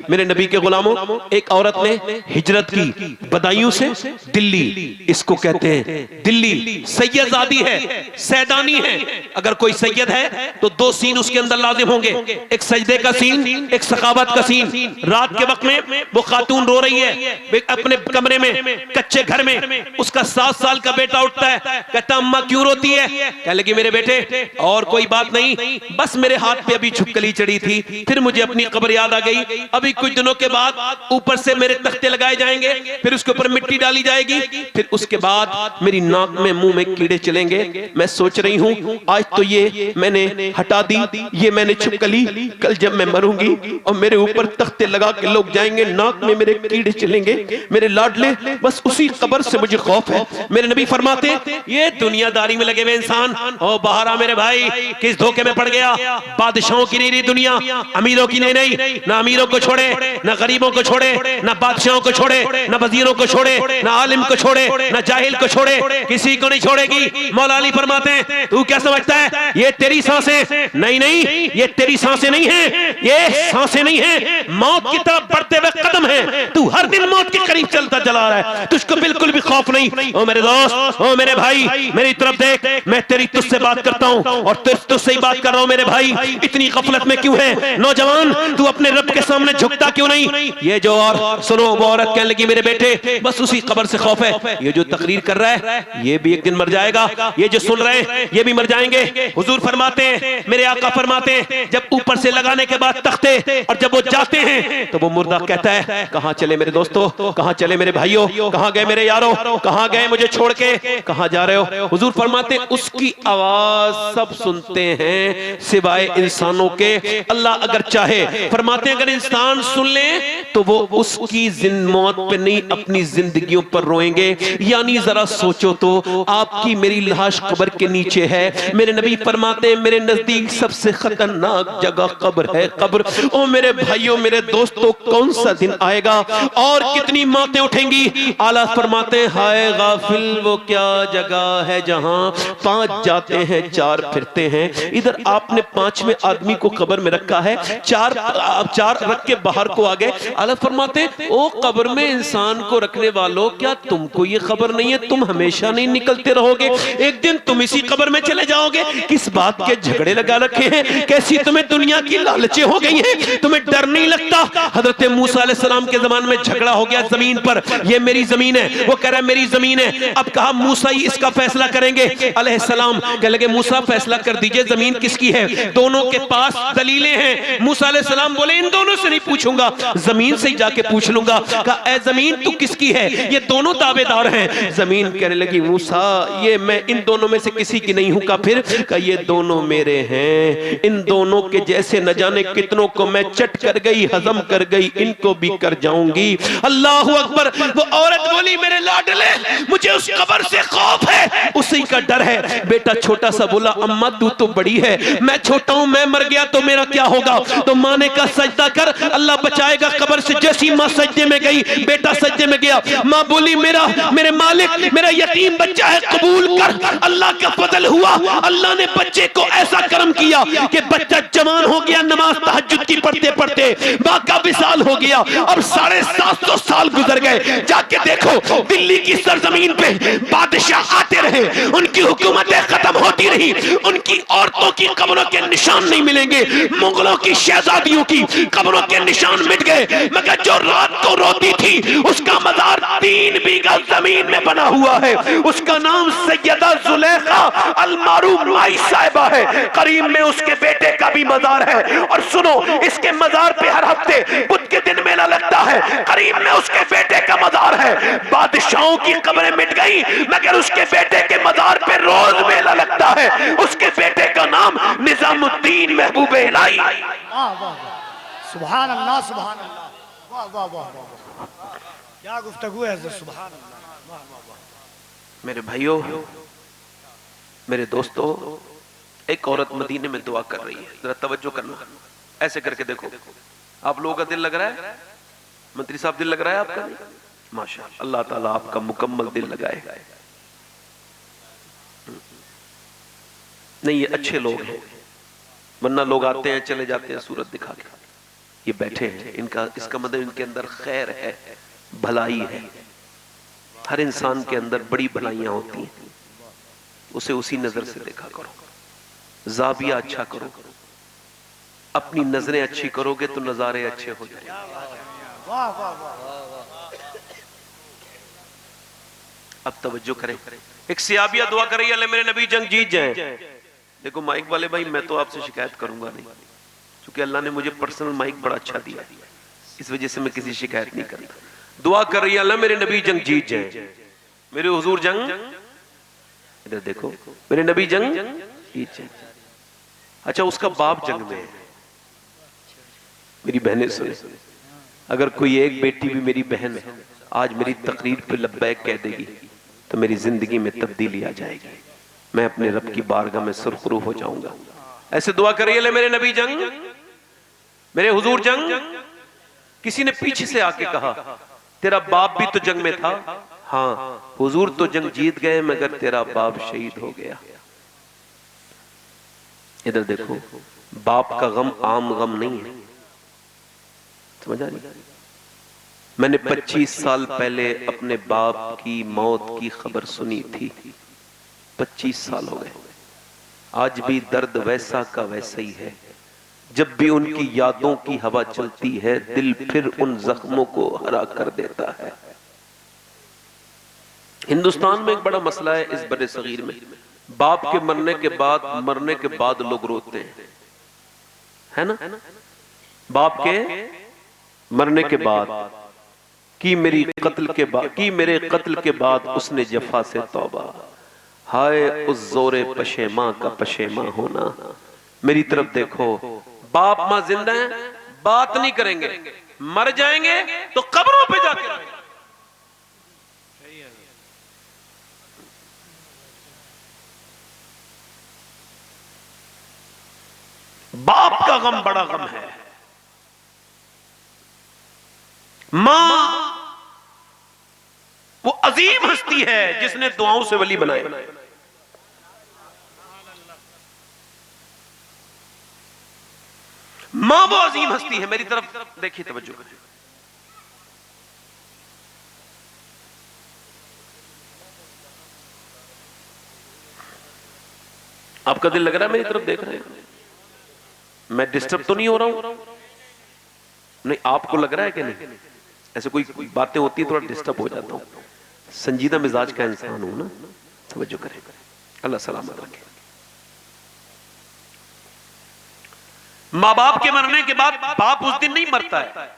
मेरे नबी के गुलामों, एक औरत ने हिजरत की बदायूं से दिल्ली, इसको कहते हैं दिल्ली, सैयदादी है, सैदानी है। अगर कोई सैयद है तो दो सीन उसके अंदर लाजिम होंगे, एक सजदे का सीन, एक सखावत का सीन। रात के वक्त में वो खातून रो रही है अपने कमरे में, कच्चे घर में। उसका 7 साल का बेटा उठता है, कहता अम्मा क्यों रोती है? कह लगी मेरे बेटे और कोई बात नहीं, बस मेरे हाथ पे अभी छुपकली चढ़ी थी, फिर मुझे अपनी कब्र याद आ गई। अभी कुछ दिनों के बाद ऊपर से मेरे तख्ते लगाए जाएंगे, फिर उसके ऊपर मिट्टी डाली जाएगी, फिर उसके बाद मेरी नाक में मुंह में कीड़े चलेंगे। मैं सोच रही हूं आज तो ये मैंने हटा दी, ये मैंने छुपकली, कल जब मैं मरूंगी और मेरे ऊपर तख्ते लगा के लोग जाएंगे, नाक में मेरे कीड़े चलेंगे, मेरे लाडले, बस उसी कब्र से मुझे खौफ है। मेरे नबी फरमाते ये दुनियादारी में लगे हुए इंसान, ओ बाहर आ मेरे भाई, किस धोखे में पड़ गया? बादशाहों की नहीं रही दुनिया, अमीरों की नहीं, ना अमीरों को छोड़े, ना गरीबों को छोड़े, ना बादशाहों को छोड़े, ना वजीरों को छोड़े, ना आलिम को छोड़े, ना जाहिल को छोड़े, किसी को नहीं छोड़ेगी। मौला अली फरमाते हैं तू क्या समझता है ये तेरी सांसें? नहीं, ये तेरी सांसें नहीं है, ये सांसें नहीं है, मौत की तरफ बढ़ते हुए कदम है। तू हर दिन मौत के करीब चलता चला रहा है, तुझको बिल्कुल भी खौफ नहीं। ओ मेरे दोस्त, ओ मेरे भाई, मेरी तरफ देख, मैं तेरी तुझसे बात करता हूं और तुझसे ही बात कर रहा हूं। मेरे भाई इतनी गफलत में क्यों है? नौजवान तू अपने रब के सामने झुकता क्यों नहीं? ये जो और सुनो, वो औरत कहने लगी मेरे बेटे बस उसी कब्र से खौफ है। ये जो तकरीर कर रहा है ये भी एक दिन मर जाएगा, ये जो सुन रहे हैं ये भी मर जाएंगे। हुजूर फरमाते हैं, मेरे आका फरमाते हैं, जब ऊपर से लगाने के बाद तख्ते और जब वो जाते हैं तो वो मुर्दा कहता है कहां चले मेरे दोस्तों, कहां चले मेरे भाइयों, कहां गए मेरे यारों, कहां गए मुझे छोड़ के, कहां जा रहे हो? हुजूर फरमाते हैं उसकी आवाज सब सुनते हैं सिवाय इंसानों के। अल्लाह अगर चाहे, फरमाते हैं अगर इंसान सुन ले तो वो उसकी मौत पे नहीं अपनी जिंदगियों पर रोएंगे। यानी जरा सोचो तो, आपकी मेरी लाश कब्र के नीचे है। मेरे नबी फरमाते हैं मेरे नजदीक सबसे खतरनाक जगह कब्र है, कब्र। ओ मेरे भाइयों, मेरे दोस्तों, कौन सा दिन आएगा और कितनी मौतें उठेंगी? आला फरमाते हैं हाय गाफिल, वो क्या जगह है जहां 5 जाते हैं 4 फिरते हैं। इधर आपने 5वें आदमी को कब्र में रखा है, 4 रख के बाहर को आ गए। आला फरमाते ओ कब्र में इंसान को रखने वालों, क्या तुमको ये खबर नहीं है तुम हमेशा नहीं निकलते रहोगे? एक दिन तुम इसी कब्र में चले जाओगे। किस बात के झगड़े लगा रखे हैं? कैसी तुम्हें दुनिया की लालचें हो गई हैं? तुम्हें डर नहीं लगता? हजरत मूसा अलैहिस्सलाम के जमाने में झगड़ा हो गया जमीन पर, ये मेरी जमीन है, वो कह रहा है मेरी जमीन है। अब कहा मूसा ही इसका फैसला करेंगे। अलैहिस्सलाम कह लगे मूसा फैसला कर दीजिए जमीन किसकी है। दोनों के पास दलीलें हैं। मूसा अलैहिस्सलाम बोले इन दोनों से नहीं पूछूंगा, जमीन से ही जाके पूछ लूंगा। कहा ए जमीन तू किसकी है? ये दोनों दावेदार हैं। जमीन कहने लगी मूसा ये मैं इन दोनों में से किसी की नहीं हूं। का फिर कहा ये दोनों मेरे हैं, इन दोनों के जैसे न जाने कितनों को मैं चट कर गई, हजम कर गई, इनको भी कर जाऊंगी। अल्लाह अकबर। वो औरत बोली मेरे लाडले मुझे उस कब्र से खौफ है, उसी का डर है। बेटा छोटा सा बोला अम्मा तू तो बड़ी है, मैं छोटा हूं, मैं मर गया तो मेरा क्या होगा? तो माँ ने कहा सजदा कर, अल्लाह बचाएगा कब्र से। जैसी माँ सजदे में गई, बेटा सजदे में गया। माँ बोली मेरे मालिक मेरा यतीम बच्चा है, कबूल कर। अल्लाह का फजल हुआ, अल्लाह ने बच्चे को ऐसा करम किया कि बच्चा जवान हो गया, नमाज तहज्जुद की पढ़ते पढ़ते बाका विसाल हो गया। अब 750 साल गुजर गए। जाके देखो दिल्ली की सरजमीन पे बादशाह आते रहे, उनकी हुकूमतें खत्म होती रही, उनकी औरतों की कब्रों के निशान नहीं मिलेंगे, मुगलों की शहजादियों की कब्रों के निशान मिट गए। मगर जो रात को रोती थी उसका मजार 3 बीघा जमीन में बना हुआ है। उसका नाम सैयदा जुलेखा अल-मारूफ माई साहिबा है। करीम में उसके बेटे का भी मजार है। और सुनो इसके मजार पे हर हफ्ते बुध के दिन मेला लगता है। करीम में उसके बेटे का मजार है। बादशाहों की कब्रें मिट गई मगर उसके बेटे के मजार पे रोज मेला लगता है। उसके बेटे का नाम निजामुद्दीन महबूब इलाही। सुभान अल्लाह, सुभान अल्लाह, वाह वाह वाह वाह, क्या गुफ्तगू है हज़रत, सुभान अल्लाह, वाह वाह वाह। मेरे भाइयों, मेरे दोस्तों, एक औरत मदीने में दुआ कर रही है, जरा तवज्जो करना, ऐसे करके देखो। आप लोगों का दिल लग रहा है? मंत्री साहब दिल लग रहा है आपका? माशाअल्लाह, अल्लाह ताला आपका मुकम्मल दिल लगाए। नहीं ये अच्छे लोग हैं, वरना लोग आते हैं चले जाते हैं सूरत दिखा के। ये बैठे हैं, इनका इसका मतलब इनके अंदर खैर है, भलाई है। हर इंसान के अंदर बड़ी भलाइयां होती हैं, उसे उसी नजर से देखा करो, जाविया अच्छा करो। अपनी नजरें अच्छी करोगे तो नजारे अच्छे हो जाएंगे। वाह वाह वाह। अब तवज्जो करें, एक सियाबिया दुआ कर रही है, अल्लाह मेरे नबी जंग जीत जाएं। देखो माइक वाले भाई, मैं तो आपसे शिकायत करूंगा नहीं, क्योंकि अल्लाह ने मुझे पर्सनल माइक बड़ा अच्छा दिया, इस वजह से मैं किसी शिकायत नहीं करता। दुआ कर रही है, अल्लाह मेरे नबी जंग जीत जाएं, मेरे हुजूर जंग, इधर देखो, मेरे नबी जंग जीत जाएं। अच्छा, उसका बाप जंग में है। मेरी बहनें सुने, अगर कोई एक बेटी भी मेरी बहन आज मेरी तकरीर पे लब्बैक कह देगी तो मेरी जिंदगी में तब्दीली आ जाएगी, मैं अपने रब की बारगाह में सुरखरू हो जाऊंगा। ऐसे दुआ करिए, ले मेरे नबी जंग, मेरे हुजूर जंग। किसी ने पीछे से आके कहा, तेरा बाप भी तो जंग में था। हाँ हुजूर तो जंग जीत गए, मगर तेरा बाप शहीद हो गया। इधर देखो, बाप का गम आम गम नहीं है, समझ आ रही? मैंने 25 साल पहले अपने बाप की मौत की खबर सुनी थी, 25 साल हो गए, आज भी दर्द वैसा का वैसा ही है। जब भी उनकी यादों की हवा चलती है, दिल फिर उन जख्मों को हरा कर देता है। हिंदुस्तान में एक बड़ा मसला है इस बड़े सगीर में, बाप के मरने के बाद लोग रोते हैं, है ना? बाप के मरने के बाद कि मेरे कत्ल के बाद उसने जफा से तौबा, हाय उस जोरे पशेमा का पशेमा होना। मेरी तरफ देखो, बाप मां जिंदा हैं, बात नहीं करेंगे, मर जाएंगे तो कब्रों पे जाके रोएंगे। बाप का गम बड़ा गम है। मां वो अजीम हस्ती है जिसने दुआओं से वली बनाए। मां वो अजीम हस्ती है। मेरी तरफ देखिए, तवज्जो करिए। आपका दिल लग रहा है मेरी तरफ देख रहे हैं? मैं डिस्टर्ब तो नहीं हो रहा हूं? नहीं, आपको लग रहा है कि नहीं? ऐसे कोई बातें होती है थोड़ा डिस्टर्ब हो जाता हूं, संजीदा मिजाज का इंसान हूं ना। तवज्जो करें, अल्लाह सलामत रखे। माँ बाप के मरने के बाद बाप उस दिन नहीं मरता है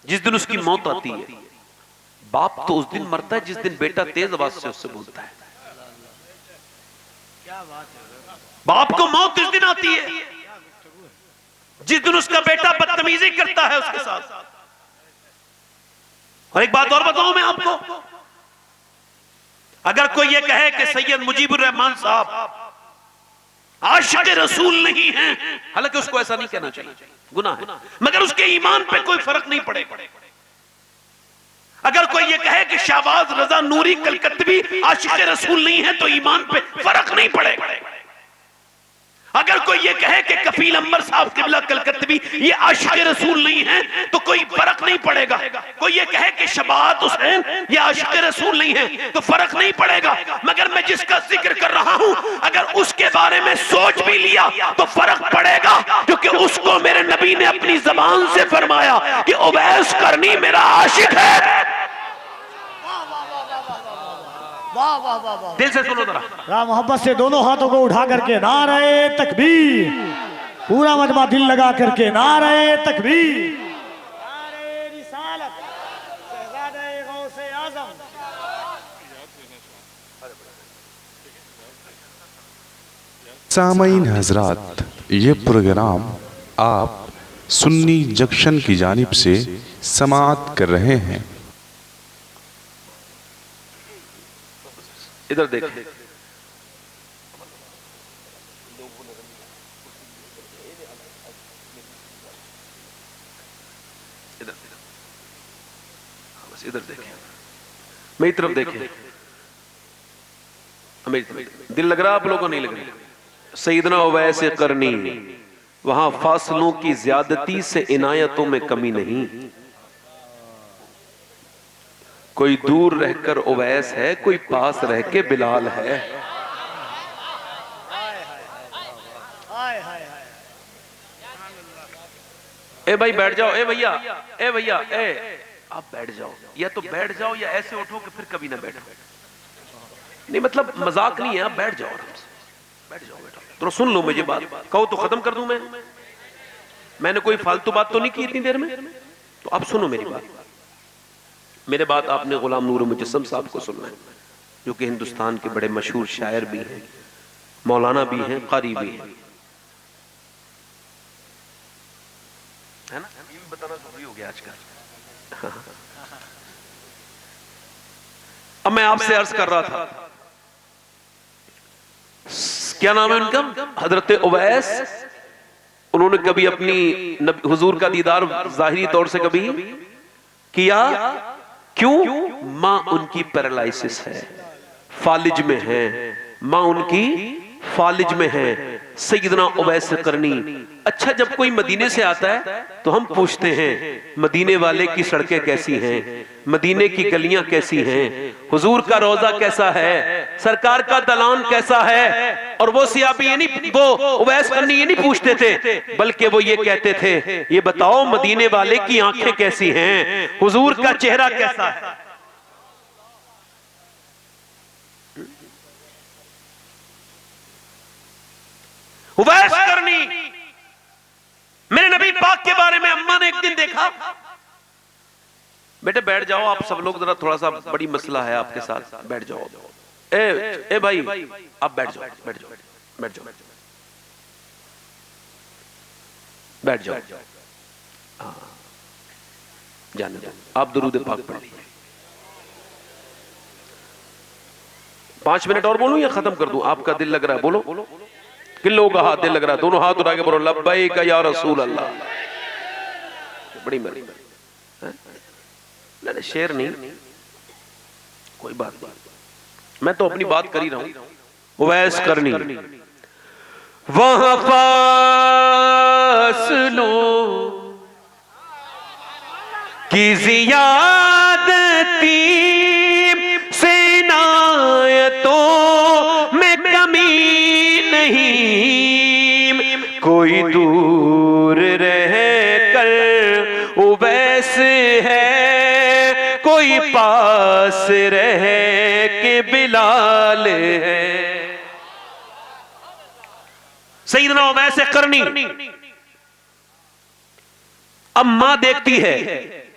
जिस दिन उसकी मौत आती है। बाप तो उस दिन मरता है जिस दिन बेटा तेज आवाज से उससे बोलता है। क्या बात है। बाप को मौत इस दिन आती है जिस दिन उसका बेटा बदतमीजी करता है उसके साथ। और एक बात और बताऊं मैं आपको, अगर कोई ये कहे कि सैयद मुजीबुर रहमान साहब आशिक रसूल नहीं है, हालांकि उसको ऐसा नहीं कहना चाहिए, गुनाह है, मगर उसके ईमान पे कोई फर्क नहीं पड़ेगा। अगर कोई ये कहे कि शाहबाज रजा नूरी कलकत्तवी आशिक रसूल नहीं है तो ईमान पे फर्क नहीं पड़ेगा। अगर कोई ये कहे कि कफील अंबर साहब किबला कलकत्तवी ये आशिक रसूल नहीं है तो कोई फर्क नहीं पड़ेगा। कोई ये कहे कि शबात हुसैन ये आशिक रसूल नहीं है तो फर्क नहीं पड़ेगा। मगर मैं जिसका जिक्र कर रहा हूं, अगर उसके बारे में सोच भी लिया तो फर्क पड़ेगा, क्योंकि उसको मेरे नबी ने अपनी जबान से फरमाया कि उवैस करनी मेरा आशिक है। वाह वाह वाह वाह। दिल से सुनो जरा, राम मोहब्बत से दोनों हाथों को उठा करके नारे तकबीर, पूरा मजमा दिल लगा करके नारे तकबीर, नारे रिसालत, शहजादे गौसे आज़म। सामईन हजरात, ये प्रोग्राम आप सुन्नी जंक्शन की जानिब से समाअत कर रहे हैं। इधर देखें, इधर देखें, मेरी तरफ देखें, मेरी तरफ। दिल लग रहा आप लोगों को? नहीं लग रहा? सैयदना उवैस करनी वहां फासलों की ज्यादती से इनायतों में कमी नहीं। कोई दूर रहकर उवैस है, कोई पास रह के बिलाल है। ए भाई बैठ जाओ, ए भैया, ए भैया, ए आप बैठ जाओ, या तो बैठ जाओ या ऐसे उठो कि फिर कभी ना बैठो। नहीं मतलब मजाक नहीं है, आप बैठ जाओ आराम से, बैठ जाओ बेटा। तो सुन लो मुझे बात, कहो तो खत्म कर दूं मैं। मैंने कोई फालतू बात तो नहीं की इतनी देर में, तो आप सुनो मेरी बात। मेरे बात आपने गुलाम नूर मुजस्सम साहब को सुनना है, जो कि हिंदुस्तान के बड़े मशहूर शायर भी हैं, मौलाना भी हैं, कारी भी हैं, है ना? ये भी बताना जरूरी हो गया आजकल। अब मैं आपसे अर्ज कर रहा था, क्या नाम है उनका, हजरत उवैस। उन्होंने कभी अपनी हुजूर का दीदार जाहिरी तौर से कभी किया? क्यों? मां उनकी पैरालिसिस है, फालिज में है, मां उनकी फालिज में है। सैयदना उवैस करनी। अच्छा, जब कोई मदीने से आता है तो हम पूछते हैं मदीने वाले की सड़कें कैसी हैं, मदीने की गलियां कैसी हैं, हुजूर का रोजा कैसा है, सरकार का दलान कैसा है। और वो सियाबी ये नहीं, वो उवैस करनी ये नहीं पूछते थे, बल्कि वो ये कहते थे, ये बताओ मदीने वाले की आंखें कैसी हैं, हुजूर का चेहरा कैसा है। उवैस करनी, मेरे नबी पाक के बारे में अम्मा ने एक दिन देखा। बेटे बैठ जाओ आप सब लोग, जरा थोड़ा सा बड़ी मसला है आपके साथ, बैठ जाओ। ए भाई आप बैठ जाओ, बैठ जाओ, बैठ जाओ, बैठ जाओ। हाँ, जाने दो, आप दुरूद पाक पढ़ लीजिए। 5 मिनट और बोलूं या खत्म कर दूं? आपका दिल लग रहा है, बोलो। किन लोगों का हाथ दिल लग रहा है? दोनों हाथ उठा के बोलो लब्बैक या रसूल अल्लाह। बड़ी मरी नहीं, शेर नहीं, कोई बात नहीं, मैं तो अपनी बात कर ही रहा हूं। उवैस करनी, वहां फासलों की ज़ियादती से इनायतों में कमी नहीं। कोई दूर रह कर उवैस है, कोई पास रह के बिलाल है। सैयदना उवैस करनी। अम्मा देखती है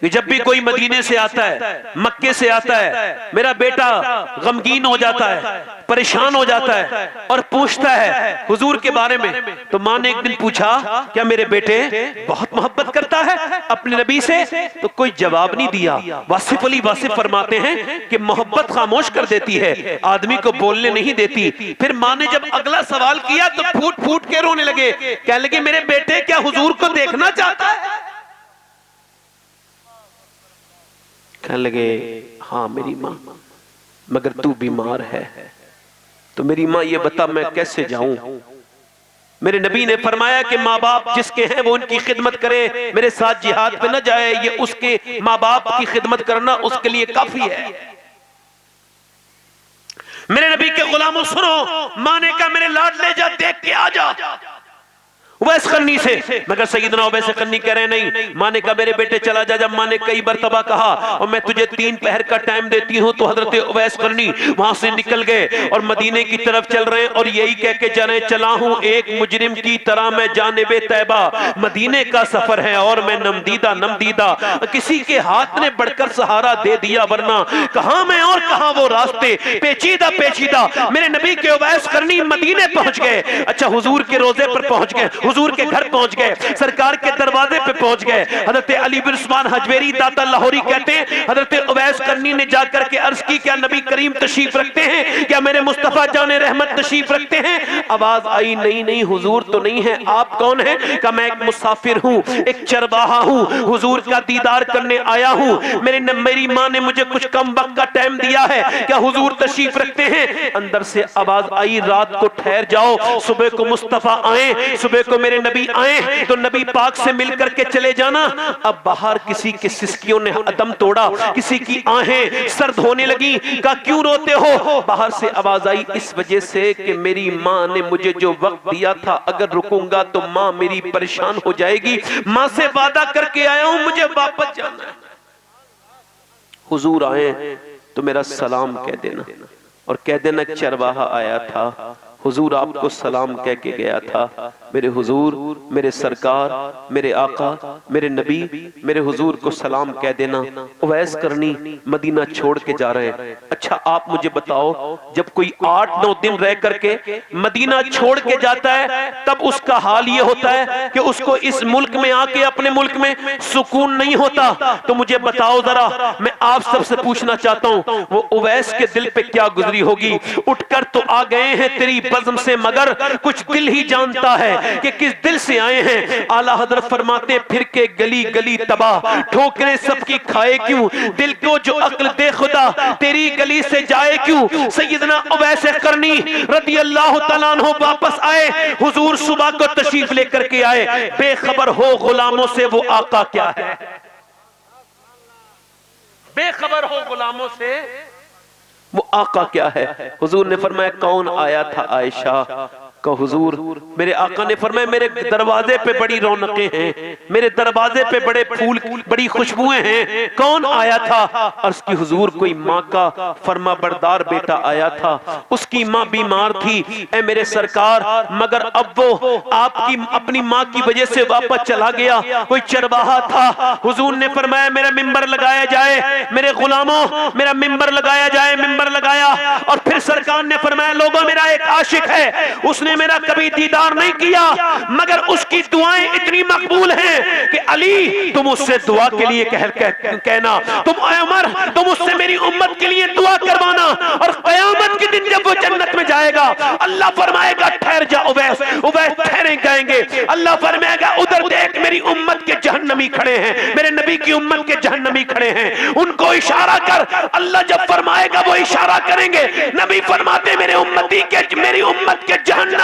कि जब भी कोई मदीने से आता है, मक्के से आता है, मेरा बेटा गमगीन हो जाता है, परेशान हो जाता है और पूछता है हुजूर के बारे में। तो मां ने एक दिन पूछा, क्या मेरे बेटे बहुत मोहब्बत करता है अपने नबी से? तो कोई जवाब नहीं दिया। वासिफ अली वासिफ फरमाते हैं कि मोहब्बत खामोश कर देती है, आदमी को बोलने नहीं देती। फिर मां ने जब अगला सवाल किया तो फूट फूट के रोने लगे, कहने लगे मेरे बेटे क्या हुजूर को देखना चाहता है? कहने लगे हाँ मेरी माँ, मगर तू बीमार है, तो मेरी माँ ये बता मैं कैसे जाऊं? मेरे नबी ने फरमाया कि माँ बाप जिसके हैं वो उनकी खिदमत करे, मेरे साथ जिहाद पे न जाए, ये उसके माँ बाप की खिदमत करना उसके लिए काफी है। मेरे नबी के गुलामों सुनो, माँ ने कहा मेरे लाडले जा देख के आ जा उवैस करनी से, मगर सैयदना उवैस करनी कह रहे नहीं। माँ ने कहा मेरे बेटे चला जा। जब माँ ने कई मरतबा कहा और मैं तुझे 3 पहर का टाइम देती हूँ, तो हजरत उवैस करनी वहां से निकल गए और मदीने की तरफ चल रहे हैं और यही कह के जा रहे चला हूं एक मुजरिम की तरह मैं जानिबे तैबा। मदीने का सफर है और मैं नमदीदा, किसी के हाथ ने बढ़कर सहारा दे दिया, वरना कहां मैं और कहां वो रास्ते, पेचीदा। मेरे नबी के उवैस करनी मदीने पहुंच गए। अच्छा, हुजूर के रोजे पर पहुंच गए, हुजूर के घर पहुंच गए, सरकार के दरवाजे पे पहुंच गए। हजरत अली बिन उस्मान हजवेरी दाता लाहौरी कहते हैं हजरत उवैस करनी ने जाकर के अर्ज की, क्या नबी करीम तशरीफ रखते हैं? क्या मेरे मुस्तफा जाने रहमत तशरीफ रखते हैं? आवाज आई नहीं हुजूर तो नहीं है। आप कौन हैं? कहा मैं एक मुसाफिर हूं, एक चरवाहा हूं, हुजूर का दीदार करने आया हूं। मेरी मां ने मुझे कुछ कम वक्त का टाइम दिया है, क्या हुजूर तशरीफ रखते हैं? अंदर से आवाज आई रात को ठहर जाओ, सुबह को मुस्तफा आए, सुबह को को मेरे नबी आए तो नबी पाक से मिल करके चले जाना। अब बाहर किसी के सिसकियों ने अदम तोड़ा, किसी की आहें सर्द होने लगी। कहा क्यों रोते हो? बाहर से आवाज आई, इस वजह से कि मेरी माँ ने मुझे जो वक्त दिया था, अगर रुकूंगा तो माँ मेरी परेशान हो जाएगी। माँ से वादा करके आया हूं, मुझे वापस जाना है। हुजूर आए तो मेरा सलाम कह देना और कह देना चरवाहा आया था, हुजूर आपको सलाम कह के गया था। मेरे हुजूर, मेरे सरकार, मेरे आका, मेरे नबी, मेरे हुजूर को सलाम कह देना। उवैस करनी मदीना छोड़ के जा रहे हैं। अच्छा आप मुझे बताओ, जब कोई 8-9 दिन रह करके मदीना छोड़ के जाता है तब उसका हाल ये होता है कि उसको इस मुल्क में आके अपने मुल्क में सुकून नहीं होता। तो मुझे बताओ जरा, मैं आप सबसे पूछना चाहता हूं, वो उवैस के दिल पे क्या गुजरी होगी? उठकर तो आ गए हैं तेरी बज़्म से, मगर कुछ दिल ही जानता है कि किस दिल से आए हैं। आला हजरत फरमाते, फिर के गली गली तबाह, ठोकरें सबकी खाए क्यों, दिल को जो अक्ल दे खुदा, तेरी गली से जाए क्यों। सैयदना उवैस करनी रज़ी अल्लाह तआला अन्हु वापस आए। हुजूर सुबह को तशरीफ लेकर के आए, बेखबर हो गुलामों से वो आका क्या है, बेखबर हो गुलामों से वो आका क्या है। हुजूर ने फरमाया कौन आया था? आयशा का। हुजूर, मेरे आका ने फरमाया मेरे दरवाजे पे बड़ी रौनकें हैं, मेरे दरवाजे पे बड़े फूल, बड़ी खुशबुएं हैं। कौन आया था? अर्ज़ की हुजूर, कोई माँ का फरमा बरदार बेटा आया था, उसकी माँ बीमार थी ऐ मेरे सरकार, मगर अब वो आपकी अपनी माँ की वजह से वापस चला गया। कोई चरवाहा था। हुजूर ने फरमाया मेरा मिंबर लगाया जाए, मेरे गुलामों मेरा मिंबर लगाया जाए। मिंबर लगाया और फिर सरकार ने फरमाया लोगों मेरा एक आशिक है, उसने मेरा कभी दीदार नहीं किया, मगर उसकी दुआएं इतनी मकबूल हैं कि अली तुम उससे दुआ के लिए कहना, तुम उमर तुम उससे मेरी उम्मत के लिए दुआ करवाना, और क़यामत के दिन जब वो जन्नत में जाएगा अल्लाह फरमाएगा ठहर जा उवैस। उवैस ठहरे कहेंगे, अल्लाह फरमाएगा उधर देख मेरी उम्मत के जहन्नमी खड़े हैं, मेरे नबी की उम्मत के जहन्नमी खड़े हैं, उनको इशारा कर। अल्लाह जब फरमाएगा वो इशारा करेंगे, नबी फरमाते मेरी उम्मत के जहन्नमी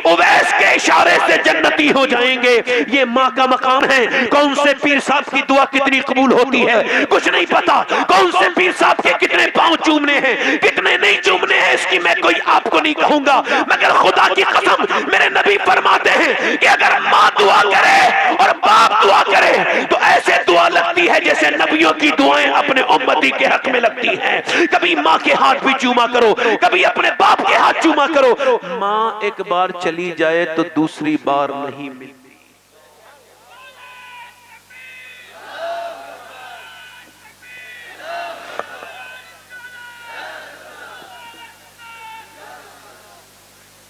उवैस के इशारे से जन्नती हो जाएंगे। ये माँ का मकाम है। कौन से पीर साहब की दुआ कितनी कबूल होती है कुछ नहीं पता, कौन से पीर साहब के कितने पांव चूमने हैं कितने नहीं चूमने हैं इसकी मैं कोई आपको नहीं कहूंगा, मगर खुदा की कसम मेरे नबी फरमाते हैं कि अगर माँ दुआ करे और बाप दुआ करे तो ऐसे दुआ लगती है जैसे नबियों की दुआएं अपने उम्मती के हक में लगती हैं। कभी माँ के हाथ भी चूमा करो, कभी अपने बाप के हाथ चूमा करो। माँ एक बार चली जाए तो दूसरी बार नहीं मिलती।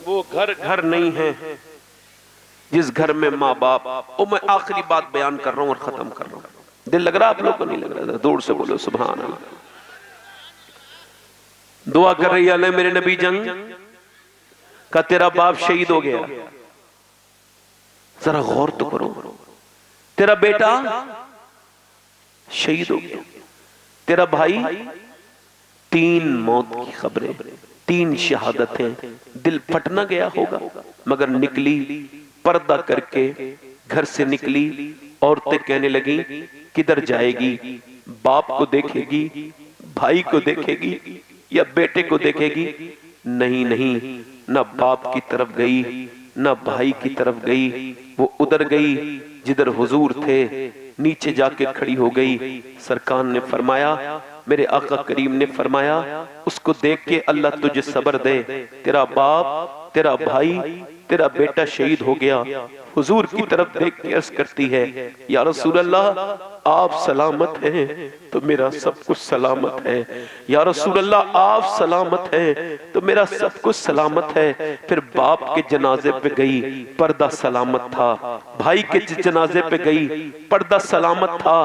वो घर घर नहीं है जिस घर में माँ बाप। ओ मैं आखिरी बात बयान कर रहा हूं और खत्म कर रहा हूं। दिल लग रहा आप लोग को? नहीं लग रहा? दूर से बोलो सुभान अल्लाह। दुआ कर रही है मेरे नबी जंग का तेरा बाप शहीद हो गया, जरा गौर तो करो, तेरा बेटा शहीद हो गया, तेरा भाई 3 मौत की खबरें, 3 शहादतें। दिल फट ना गया होगा, मगर निकली पर्दा करके घर से निकली, औरतें कहने लगी किधर जाएगी, बाप को देखेगी, भाई को देखेगी या बेटे को देखेगी? नहीं नहीं, न बाप की तरफ गई न भाई की तरफ गई, वो उधर गई जिधर हुजूर थे, नीचे जाके खड़ी हो गई। सरकार ने फरमाया, मेरे आका करीम ने फरमाया, उसको देख के अल्लाह तुझे सब्र दे, तेरा बाप तेरा भाई तेरा बेटा शहीद हो गया। हुजूर की तरफ देख के अर्ज करती है, या रसूल अल्लाह आप सलामत हैं तो मेरा सब कुछ सलामत है। या रसूल अल्लाह आप सलामत हैं तो मेरा सब कुछ सलामत है। फिर बाप के जनाजे पे गई, पर्दा सलामत था। भाई के जनाजे पे गई, पर्दा सलामत था।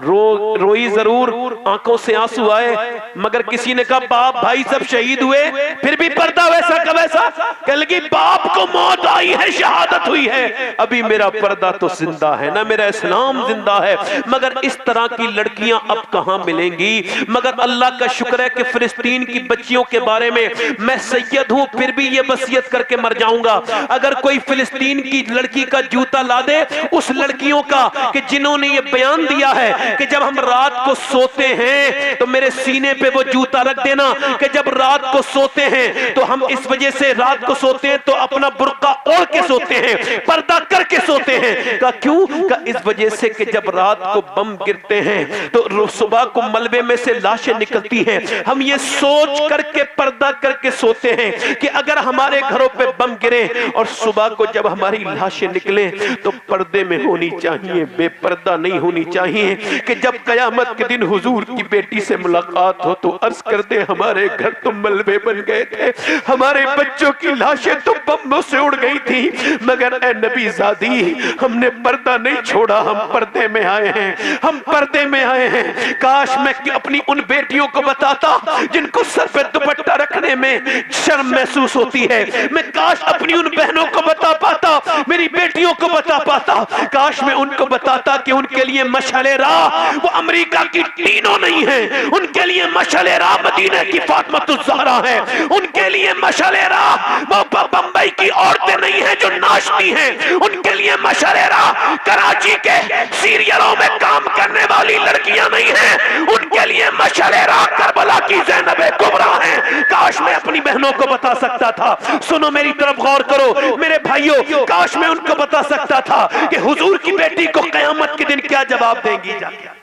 रोई जरूर, आंखों से आंसू आए, मगर किसी ने कहा बाप भाई सब शहीद हुए, फिर भी पर्दा वैसा का वैसा। कह लगी बाप को मौत आई है, शहादत हुई है। अभी मेरा पर्दा तो जिंदा है ना, मेरा इस्लाम जिंदा है, मगर इस तरह की लड़कियां अब कहां मिलेंगी। मगर अल्लाह का शुक्र है कि फिलिस्तीन की बच्चियों के बारे में मैं सैयद हूं, फिर भी ये वसीयत करके मर जाऊंगा। अगर कोई फिलिस्तीन की लड़की का जूता ला दे, उस लड़कियों का कि जिन्होंने ये बयान दिया है कि जब हम रात को सोते हैं तो मेरे सीने पे वो जूता रख देना, कि जब रात को सोते हैं तो हम इस वजह से रात को सोते हैं तो अपना बुर्का ओढ़ के सोते हैं, पर्दा करके सोते हैं। का क्यों? का इस वजह से कि जब रात को बम गिरते हैं तो सुबह को मलबे में से लाशें निकलती हैं, हम ये सोच करके पर्दा करके सोते हैं कि अगर हमारे घरों पे बम गिरे और सुबह को जब हमारी लाशें निकले तो पर्दे में होनी चाहिए, बेपर्दा नहीं होनी चाहिए। कि जब कयामत के दिन हुजूर की बेटी से मुलाकात हो तो अर्ज कर दे, हमारे घर तो मलबे बन गए थे, हमारे बच्चों की लाशें तो बम्बों से उड़ गई थी, मगर ए नबी ज़ादी हमने पर्दा नहीं छोड़ा, हम पर्दे में आए हैं, हम पर्दे में आए हैं। काश मैं अपनी उन बेटियों को बताता जिनको सर पे दुपट्टा रखने में शर्म महसूस होती है, मैं काश अपनी उन बहनों को बता पाता, मेरी बेटियों को बता पाता, काश मैं उनको बताता कि उनके लिए मशाले राह वो अमेरिका की टीनो नहीं है, उनके लिए मशाले राह मदीना की फातिमा ज़हरा है, उनके लिए मशाले राह वो बंबई की औरतें नहीं है जो नाचती हैं, उनके लिए मशाले राह कराची के सीरियलों में काम करने वाली लड़कियां नहीं हैं, उनके लिए मशाले राह करबला की ज़ैनब कुबरा है। काश मैं अपनी बहनों को बता सकता था। सुनो, मेरी तरफ गौर करो मेरे भाइयों, काश मैं उनको बता सकता था कि हुजूर की बेटी को कयामत के दिन क्या जवाब देंगी। जाके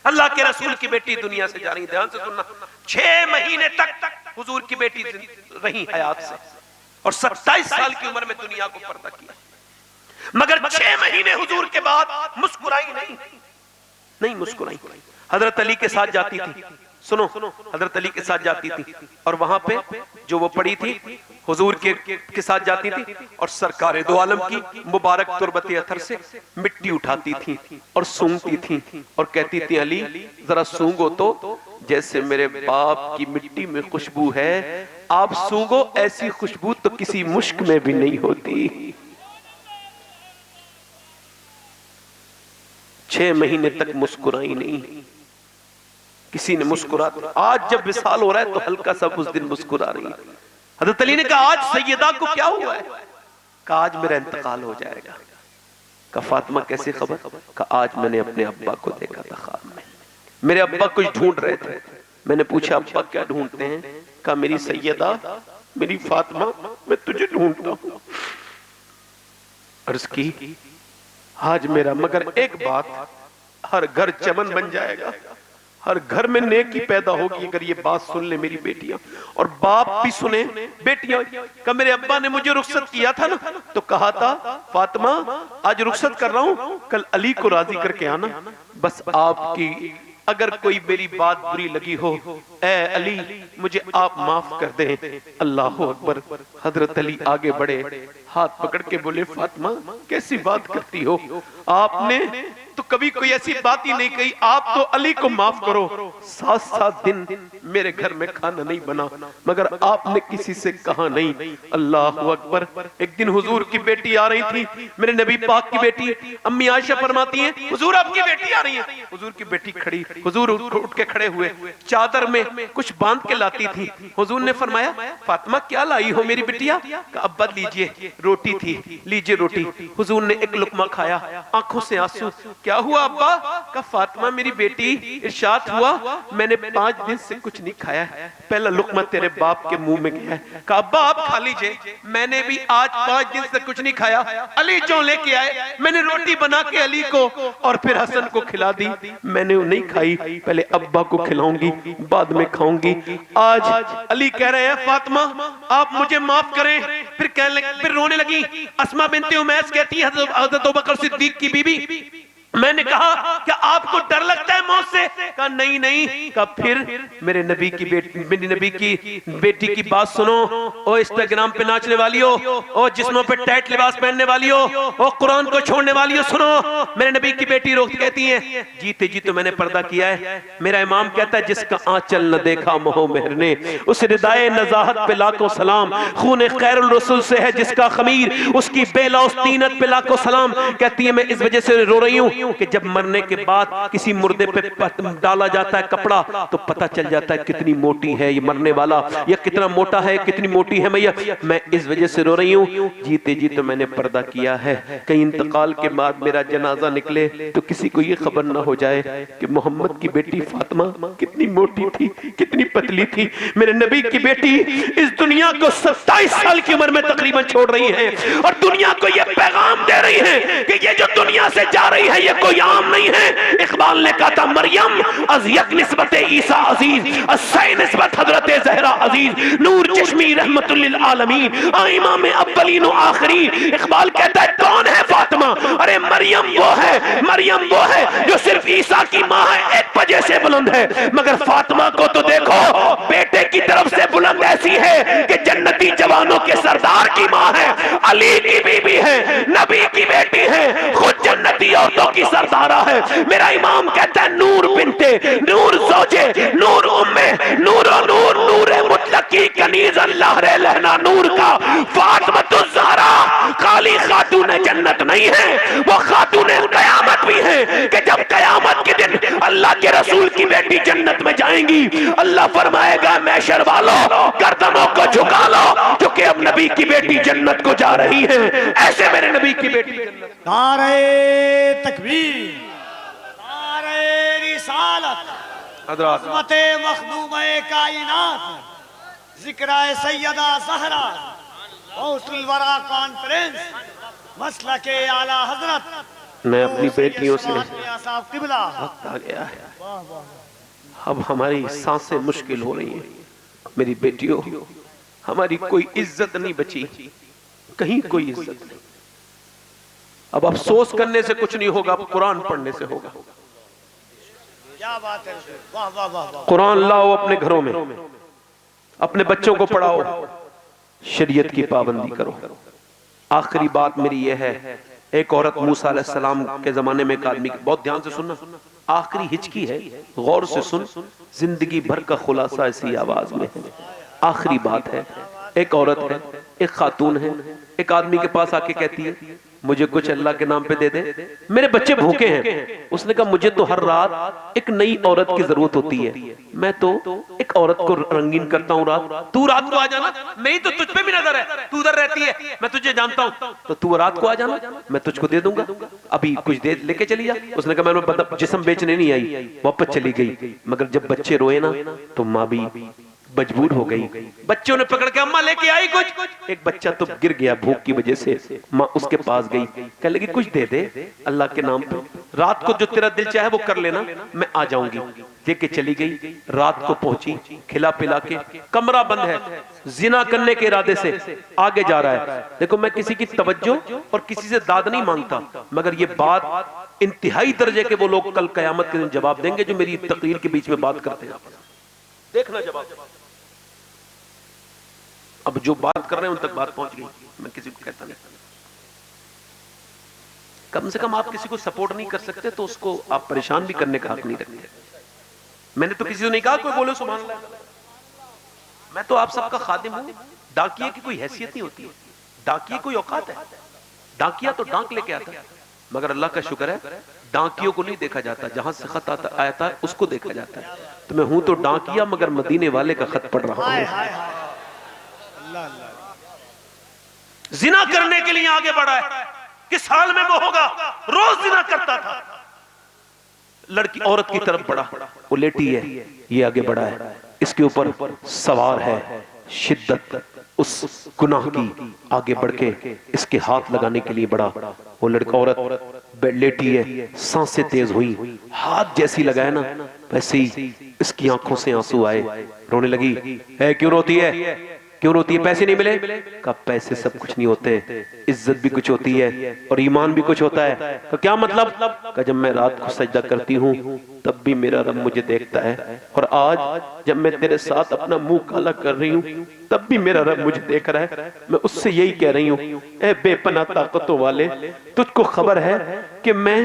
अल्लाह के रसूल की बेटी दुनिया से जा रही, ध्यान से सुनना, 6 महीने तक हुजूर की बेटी रही हयात से और 27 साल की उम्र में दुनिया को पर्दा किया, मगर 6 महीने हुजूर के बाद मुस्कुराई नहीं मुस्कुराई। हजरत अली के साथ जाती थी, सुनो, हजरत अली के साथ जाती थी और वहां पे जो वो पड़ी थी हुजूर के साथ जाती थी और सरकारे दो आलम की मुबारक तुरबत अथर से मिट्टी उठाती थी और सूंघती थी और कहती थी, अली जरा सूंघो तो, जैसे मेरे बाप की मिट्टी में खुशबू है, आप सूंघो, ऐसी खुशबू तो किसी मुश्क में भी नहीं होती। 6 महीने तक मुस्कुराई नहीं, किसी ने मुस्कुरा। आज जब विसाल हो रहा है तो हल्का सा उस दिन मुस्कुरा रही है। हज़रत अली ने कहा, आज सैयदा को क्या हुआ है? कहा, आज मेरा इंतकाल हो जाएगा। कहा, फातिमा कैसे खबर? कहा, आज मैंने अपने अब्बा को देखा था ख्वाब में, मेरे अब्बा कुछ ढूंढ रहे थे, मैंने पूछा अब्बा क्या ढूंढते हैं? कहा, मेरी सैयदा, मेरी फातिमा, मैं तुझे ढूंढता हूं। अर्ज की, आज मेरा, मगर एक बात, हर घर चमन बन जाएगा, हर घर में नेकी पैदा होगी अगर ये बात सुन ले मेरी बेटियां और बाप भी सुने। बेटियां का, मेरे अब्बा ने मुझे रुखसत किया था ना, तो कहा था फातिमा आज रुखसत कर रहा हूं, कल अली को राजी करके आना। बस आपकी अगर कोई मेरी बात बुरी लगी हो, ए अली मुझे आप माफ कर दें। अल्लाह अकबर। हजरत अली आगे बढ़े, हाथ पकड़ के बोले, फातिमा कैसी बात करती हो, आपने तो कभी कोई ऐसी बात ही नहीं कही, आप तो अली को माफ करो। 7 दिन मेरे घर में खाना नहीं बना, मगर आपने किसी से कहा नहीं। अल्लाह अकबर। एक दिन हुजूर की बेटी आ रही थी, मेरे नबी पाक की बेटी अम्मी आयशा फरमाती हैं, हुजूर आपकी बेटी आ रही है। हुजूर की बेटी खड़ी, हुजूर उठ के खड़े हुए, चादर में कुछ बांध के लाती थी। हुजूर ने फरमाया, फातिमा क्या लाई हो मेरी बिटिया? अब्बा लीजिए, रोटी थी, लीजिए रोटी। हुजूर ने एक लुकमा खाया, आंखों से आंसू। क्या हुआ अब्बा? का फातिमा मेरी बेटी, इरशाद हुआ मैंने 5 दिन से कुछ नहीं खाया, पहला लुकमा तेरे बाप के मुंह में गया है। का अब्बा आप खा लीजिए, मैंने भी आज 5 दिन से कुछ नहीं खाया, अली जो लेके आए मैंने रोटी बना के अली को और फिर हसन को खिला दी, मैंने वो नहीं खाई, पहले अब्बा को खिलाऊंगी बाद में खाऊंगी। आज अली कह रहे हैं, फातिमा आप मुझे माफ करें। फिर रोने लगी। अस्मा बिनते उमैस कहती है, हज़रत अबू बकर सिद्दीक की बीबी, मैंने कहा क्या आपको डर लगता है मौत से? कहा नहीं नहीं। कहा फिर मेरे नबी की बेटी की बात सुनो। ओ इंस्टाग्राम पे नाचने वाली हो, ओ जिस्मों पे टाइट लिबास पहनने वाली हो, ओ कुरान को छोड़ने वाली हो, सुनो। मेरे नबी की बेटी रोक कहती है जीते जी तो मैंने पर्दा किया है। मेरा इमाम कहता है जिसका आंचल न देखा मोह मेहर ने, उस रिदाए नजाहत पे लाखों सलाम। खून खैरुल रसूल से है जिसका खमीर, उसकी बेलौस तीनत पे लाखों सलाम। कहती है मैं इस वजह से रो रही हूँ कि जब मरने के बाद किसी मुर्दे पे डाला जाता है कपड़ा तो पता चल जाता है कितनी मोटी है ये मरने वाला, या कितना मोटा है, कितनी मोटी है मैया। मैं इस वजह से रो रही हूँ। जीते जी तो मैंने पर्दा किया है, कहीं इंतकाल के बाद मेरा जनाजा निकले तो किसी को ये खबर ना हो जाए कि मोहम्मद की बेटी फातिमा कितनी मोटी थी, कितनी पतली थी। मेरे नबी की बेटी इस दुनिया को 27 साल की उम्र में तकरीबन छोड़ रही है और दुनिया को यह पैगाम दे रही है कि ये जो दुनिया से जा रही है ये कोई आम नहीं है। इकबाल ने कहा था मरियम अज़यक निस्बत ईसा अजीज, अस्सै निस्बत हजरत ज़हरा अजीज, नूर चश्मी रहमतुल लिल आलमीन, आइमा में अव्वलीन व आखिरीन। इकबाल कहता है कौन है फातिमा? अरे मरियम वो है जो सिर्फ ईसा की माँ है, एक वजह से बुलंद है, मगर फातिमा को तो देखो बेटे की तरफ से बुलंद ऐसी है कि जन्नती जवानों के सरदार की माँ है, अली की बीबी है, नबी की बेटी है, खुद जन्नती औरतों की सरदारा है। मेरा इमाम कहता है नूर बिनते नूर ज़ौजे नूर उम्मे नूर नूर नूर मुतलक की कनीज अल्लाह रे लहना नूर का फातिमा ज़हरा खाली खातून जन्नत नहीं है, वो खातून कयामत भी है कि जब कयामत के दिन अल्लाह के रसूल की बेटी जन्नत में जाएंगी, अल्लाह फरमाएगा मैशर वालों गर्दनों को झुका लो क्योंकि अब नबी की बेटी जन्नत को जा रही है। ऐसे मेरे नबी की बेटी जन्नत। नारे तकबीर, नारे रिसालत, अज़मते मखदूमे कायनात, ज़िक्र सैयदा ज़हरा, गौसुल वरा कॉन्फ्रेंस, मसलके आला हजरत। मैं अपनी बेटियों से किबला वक्त आ गया है, अब हमारी सांसें मुश्किल हो रही हैं। मेरी बेटियों हमारी कोई इज्जत नहीं बची, कहीं कोई इज्जत नहीं। अब अफसोस करने से कुछ नहीं होगा, अब कुरान पढ़ने से होगा। क्या बात है, वाह वाह वाह वाह। कुरान लाओ अपने घरों में, अपने बच्चों को पढ़ाओ, शरीयत की पाबंदी करो। आखिरी बात मेरी यह है, एक औरत मूसा अलैहिस्सलाम के जमाने में एक आदमी, बहुत ध्यान से सुनना, आखिरी हिचकी है, गौर से सुन, जिंदगी भर का खुलासा इसी आवाज में है। आखिरी बात है, एक औरत है, एक खातून है, एक आदमी के पास आके कहती है मुझे कुछ अल्लाह के नाम पे दे दे, मेरे बच्चे भूखे हैं। उसने कहा मुझे तो हर रात एक नई औरत की जरूरत होती है, मैं तो एक औरत को रंगीन करता हूँ रात, तू रात को आ जाना, नहीं तो तुझ पे भी नजर है, तू उधर रहती है, मैं तुझे जानता हूँ, तो तू रात को आ जाना, मैं तुझको दे दूंगा, अभी कुछ दे लेके चली जा। उसने कहा मैं जिस्म बेचने नहीं आई, वापस चली गई। मगर जब बच्चे रोए ना तो माँ भी मजबूर हो गई, बच्चों ने पकड़ के अम्मा लेके आई कुछ। एक बच्चा तो गिर गया भूख की वजह से, माँ उसके पास गई, कहने लगी कुछ दे दे अल्लाह के नाम पे, रात को जो तेरा दिल चाहे वो कर लेना, मैं आ जाऊंगी। लेके चली गई, रात को पहुंची, खिला पिला के, कमरा बंद है, जिना करने के इरादे से आगे जा रहा है। देखो मैं किसी की तवज्जो और किसी से दाद नहीं मांगता, मगर ये बात इंतहाई दर्जे के वो लोग कल कयामत के दिन जवाब देंगे जो मेरी तकरीर के बीच में बात करते हैं। देखना जवाब, अब जो बात कर रहे हैं उन तक बात पहुंच गई, मैं किसी को कहता नहीं। कम से कम आप किसी को सपोर्ट नहीं कर सकते तो उसको आप परेशान भी करने का हक नहीं रखते। मैंने तो किसी से नहीं कहा कोई बोले सुभान अल्लाह, मैं तो आप सबका खादिम हूं। डाकिये की कोई हैसियत नहीं होती है, डाकिये कोई औकात है, डाकिया तो डांक लेके आता है, मगर अल्लाह का शुक्र है डाकियों को नहीं देखा जाता, जहां से खत आता है उसको देखा जाता है। तो मैं हूं तो डाकिया मगर मदीने वाले का खत पढ़ रहा हूं। जिना करने के लिए आगे बढ़ा है, किस हाल में वो होगा, रोज जिना करता था, लड़की औरत की तरफ बढ़ा, वो लेटी है, ये आगे बढ़ा है, इसके ऊपर सवार है शिद्दत उस गुनाह की, आगे बढ़ के इसके हाथ लगाने के लिए बढ़ा, वो लड़का औरत लेटी है, सांसें तेज हुई, हाथ जैसी लगाए ना वैसे ही इसकी आंखों से आंसू आए, रोने लगी। है क्यों रोती है? क्यों रोती है? पैसे नहीं मिले? कहा पैसे सब कुछ नहीं होते, इज्जत भी कुछ होती है और ईमान भी कुछ होता है। तो क्या मतलब? कहा जब मैं रात को सजदा करती हूँ तब भी मेरा रब मुझे देखता है, और आज जब मैं तेरे साथ अपना मुंह काला कर रही हूँ तब भी मेरा रब मुझे देख रहा है। मैं उससे यही कह रही हूँ, ए बेपनाह ताकतों वाले, तुझको खबर है कि मैं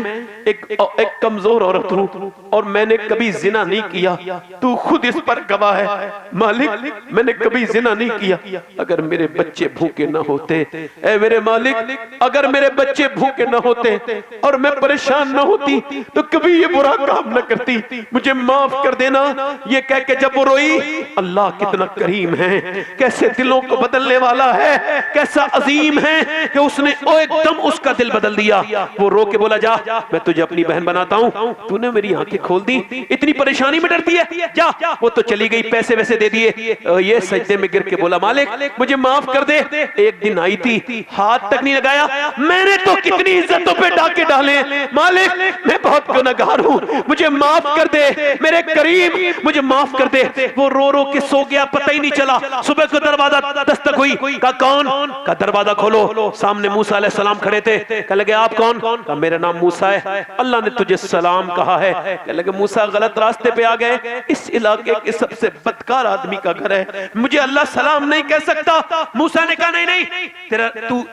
एक कमजोर औरत हूँ और मैंने कभी जिना नहीं किया, तू खुद इस पर गवाह है। मालिक मैंने कभी जिना नहीं किया, अगर मेरे बच्चे भूखे ना होते, ए मेरे मालिक अगर मेरे बच्चे भूखे ना होते और मैं परेशान ना होती तो कभी ये बुरा काम न करती, मुझे माफ कर देना। ये कह के जब वो रोई, अल्लाह कितना करीम है, कैसे दिलों को बदलने वाला है, कैसा अजीम है कि उसने एकदम उसका दिल बदल दिया। वो रो के बोला, जा मैं तुझे अपनी बहन बनाता हूँ, तूने मेरी आंखें खोल दी, इतनी परेशानी में डरती है, जा। वो तो चली गई, पैसे वैसे दे दिए। ये सजदे में गिर के बोला, मालिक मुझे माफ कर दे, एक दिन आई थी हाथ तक नहीं लगाया, मैंने तो कितनी इज्जतों पे डाके डाले, मालिक मैं बहुत गुनहगार हूँ, मुझे माफ कर दे, मेरे करीम मुझे माफ कर दे। वो रो रो के सो गया, पता ही नहीं चला। सुबह को दरवाजा दस्तक हुई, कहा कौन? कहा दरवाजा खोलो। सामने मूसा अलैहि सलाम खड़े थे। कह लगे आप कौन? कहा मेरा नाम मूसा है, अल्लाह ने तुझे सलाम कहा है। कह लगे मूसा गलत रास्ते पे आ गए, इस इलाके के सबसे बदकार आदमी का घर है, मुझे अल्लाह सलाम नहीं कह सकता। मूसा ने कहा नहीं नहीं, तेरा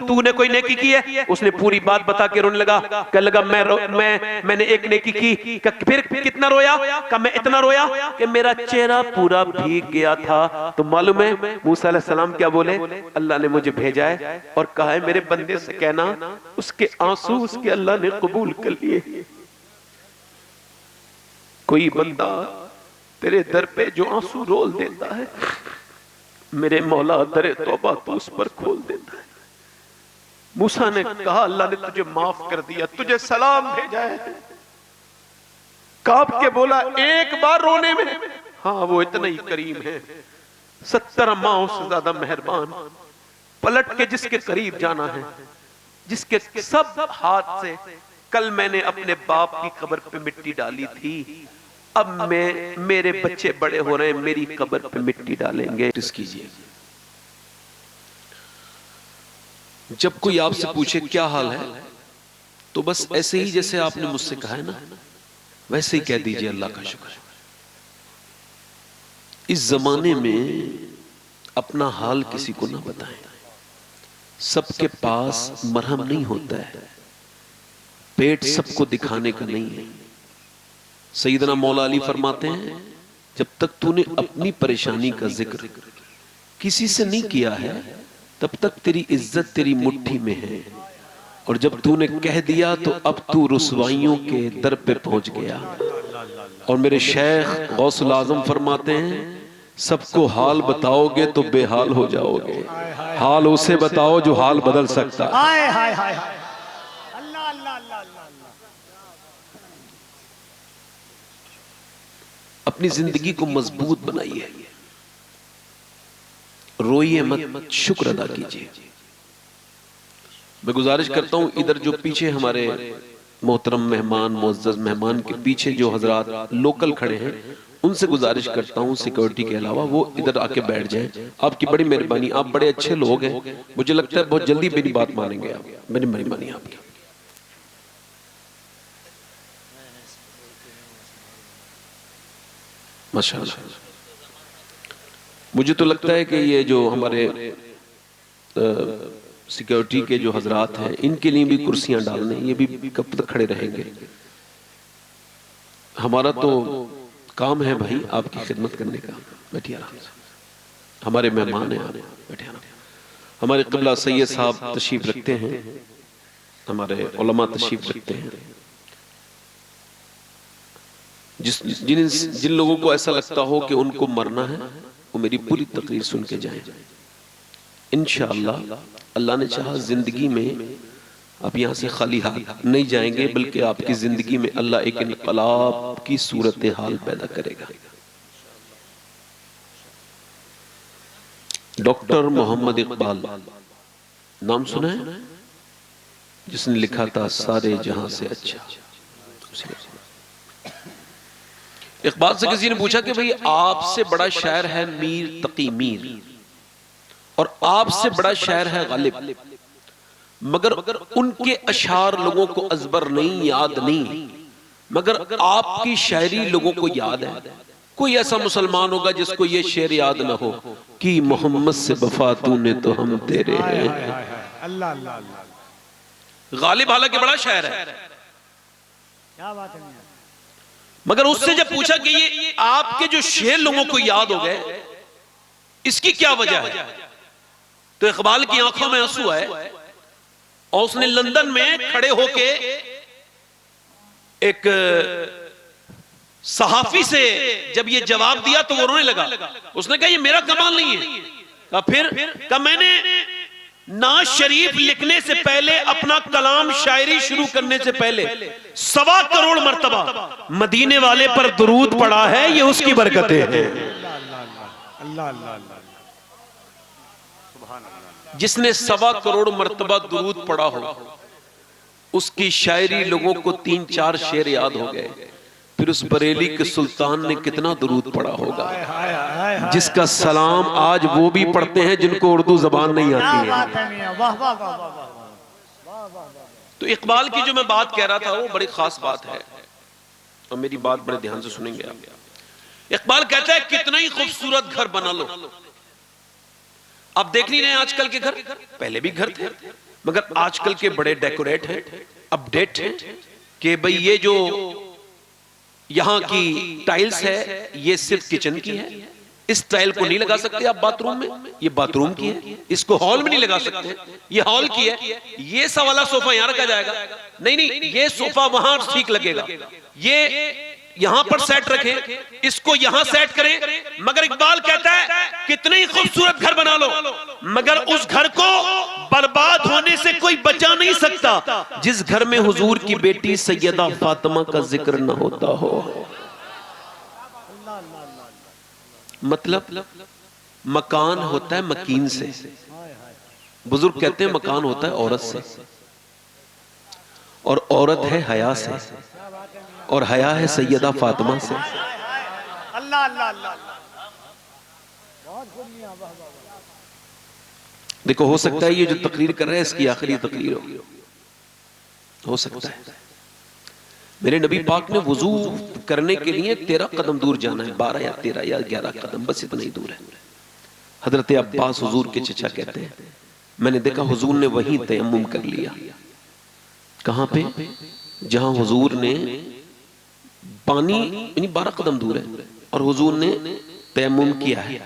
तूने कोई नेकी की है? उसने पूरी बात बता के रोने लगा। कह लगा मैंने एक नेकी की। फिर कितना रोया? कहा मैं इतना रोया कि मेरा चेहरा पूरा भीग गया था। तो मालूम है मूसा अलैहि सलाम क्या बोले? अल्लाह ने मुझे भेजा है और कहा है मेरे बंदे से कहना उसके आंसू उसके अल्लाह ने कबूल कर लिए। कोई बंदा तेरे दर पे जो आंसू रोल देता है, मेरे मौला दरे तौबा तो उस पर खोल देता है। मूसा ने कहा अल्लाह ने तुझे माफ कर दिया, तुझे सलाम भेजा है। कांप के बोला एक बार रोने में, हाँ वो इतना ही करीम है, 70 माओं से ज्यादा मेहरबान। पलट के जिसके करीब जाना है, जिसके सब हाथ से, कल मैंने अपने बाप की कब्र पे मिट्टी डाली थी, अब मेरे बच्चे बड़े हो रहे हैं, मेरी कब्र पे मिट्टी डालेंगे। कीजिए, जब कोई आपसे पूछे क्या हाल है, तो बस ऐसे ही जैसे आपने मुझसे कहा है ना, वैसे ही कह दीजिए अल्लाह का शुक्र। इस जमाने में अपना हाल किसी को ना बताएं, सबके पास मरहम नहीं होता है, पेट सबको दिखाने का नहीं है। सैयदना मौला अली फरमाते हैं, जब तक तूने अपनी परेशानी का जिक्र किसी से नहीं किया है, तब तक तेरी इज्जत तेरी मुट्ठी में है, और जब तूने कह दिया तो अब तू रुसवाइयों के दर पे पहुंच गया। और मेरे शेख गौसुल आजम फरमाते हैं, सबको हाल बताओगे तो बेहाल हो जाओगे, हाल उसे बताओ जो हाल बदल सकता है। अल्लाह अल्लाह अल्लाह अल्लाह। अपनी जिंदगी को मजबूत बनाइए, रोइए मत, शुक्र अदा कीजिए। मैं गुजारिश करता हूं, इधर जो पीछे हमारे मोहतरम मेहमान, मुअज़्ज़ज़ मेहमान के पीछे जो हजरात लोकल खड़े हैं, उनसे गुजारिश करता हूं सिक्योरिटी के अलावा वो इधर आके बैठ जाएं। आपकी बड़ी मेहरबानी, आप बड़े अच्छे लोग हैं, मुझे लगता है बहुत जल्दी मेरी बात मानेंगे आप, बड़ी मेहरबानी आपकी। माशाअल्लाह, मुझे तो लगता है कि ये जो हमारे सिक्योरिटी के जो हजरात हैं, इनके लिए भी कुर्सियां डालने, ये भी कब तक खड़े रहेंगे? हमारा तो काम है भाई आपकी खिदमत करने का। बैठिए आराम से, हमारे मेहमान हैं, बैठिए आराम। हमारे क़िबला सैयद साहब तशरीफ रखते हैं, हमारे उलमा तशरीफ रखते हैं। जिन लोगों को ऐसा लगता हो कि उनको मरना है, वो मेरी पूरी तकरीर सुन के जाएं। इंशाअल्लाह अल्लाह ने चाहा जिंदगी में आप यहाँ से खाली हाथ नहीं जाएंगे, बल्कि आपकी जिंदगी में अल्लाह एक इनकलाब की सूरत हाल पैदा करेगा। डॉक्टर मोहम्मद इकबाल नाम सुना है? जिसने लिखा था सारे जहां से अच्छा। इकबाल से किसी ने पूछा कि भाई आपसे बड़ा शायर है मीर तकी मीर, और आपसे बड़ा शायर है गालिब, मगर उनके अशार लोगों को अजबर नहीं, याद नहीं, मगर आपकी शायरी लोगों को याद है। कोई ऐसा मुसलमान होगा जिसको ये शेर याद ना हो कि मोहम्मद से वफा तूने तो हम तेरे हैं। अल्लाह अल्लाह अल्लाह। गालिब हालांकि बड़ा शायर है, क्या बात है। मगर उससे जब पूछा कि ये आपके जो शेर लोगों को याद हो गए, इसकी क्या वजह है, तो इकबाल की आंखों में आंसू आए और उसने लंदन में खड़े होके एक सहाफी से जब ये जवाब दिया तो वो रोने लगा। उसने कहा ये मेरा कमाल नहीं है। कहा फिर? कहा मैंने नाज शरीफ लिखने से पहले, अपना कलाम शायरी शुरू करने से पहले 1.25 करोड़ मर्तबा मदीने वाले पर दुरूद पड़ा है, ये उसकी बरकतें हैं। अल्लाह अल्लाह। जिसने 1.25 करोड़ मर्तबा दुरूद पड़ा हो, उसकी शायरी लोगों को 3-4 शेर याद हो गए। फिर उस बरेली के सुल्तान ने कितना दुरूद पड़ा होगा, जिसका सलाम आज वो भी पढ़ते हैं जिनको उर्दू जबान नहीं आती है। तो इकबाल की जो मैं बात कह रहा था वो बड़ी खास बात है, और मेरी बात बड़े ध्यान से सुनेंगे आप। इकबाल कहता है कितना ही खूबसूरत घर बना लो, आप देख नहीं रहे आजकल के घर, पहले भी घर थे, मगर आजकल के बड़े डेकोरेट हैं, अपडेट हैं कि भाई ये जो यहां की टाइल्स है ये सिर्फ किचन की है, इस टाइल को नहीं लगा सकते आप बाथरूम में, ये बाथरूम की है, इसको हॉल में नहीं लगा सकते, ये हॉल की है, ये सा वाला सोफा यहां रखा जाएगा, नहीं, ये सोफा वहां ठीक लगेगा, ये यहां पर सेट रखें, इसको यहां सेट करें। मगर इकबाल कहता है कितने ही खूबसूरत घर बना लो, मगर उस घर को बर्बाद होने से कोई बचा नहीं सकता जिस घर में हुजूर की बेटी सैयदा फातिमा का जिक्र न होता हो। मतलब मकान होता है मकीन से, बुजुर्ग कहते हैं मकान होता है औरत से, और औरत है हया से, और हया है सैयदा फातिमा से। अल्लाह अल्लाह अल्लाह। देखो हो सकता है ये जो तकरीर कर रहा है इसकी आखिरी तकरीर हो सकता है। मेरे नबी पाक ने वुजू करने के लिए 13 कदम दूर जाना है, 12 या 13 या 11 कदम, बस इतना ही दूर है। हजरत अब्बास हुजूर के चचा कहते हैं मैंने देखा हुजूर ने वहीं तयम्मुम कर लिया। कहां पे? जहां हुजूर ने पानी, यानी 12 कदम दूर है, और हुजूर ने तयम्मुम किया है।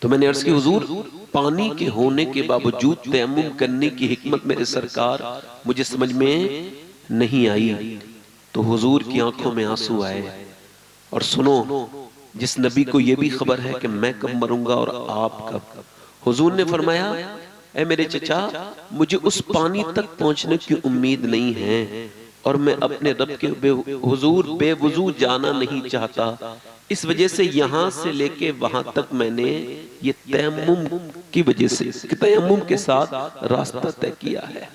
तो मैंने अर्ज की हुजूर पानी के होने के बावजूद तयम्मुम करने की हिकमत मेरे सरकार मुझे समझ में नहीं आई। तो हुजूर की आंखों में आंसू आए। और सुनो, जिस नबी को यह भी खबर है कि मैं कब मरूंगा और आप कब, हुजूर ने फरमाया ऐ मेरे चचा, मुझे उस पानी तक पहुंचने की उम्मीद नहीं है, और मैं अपने रब के हुजूर बेवुजू जाना नहीं चाहता, इस वजह से यहां से लेके वहां तक मैंने ये तयम्मुम की वजह से, तयम्मुम के साथ रास्ता तय किया है।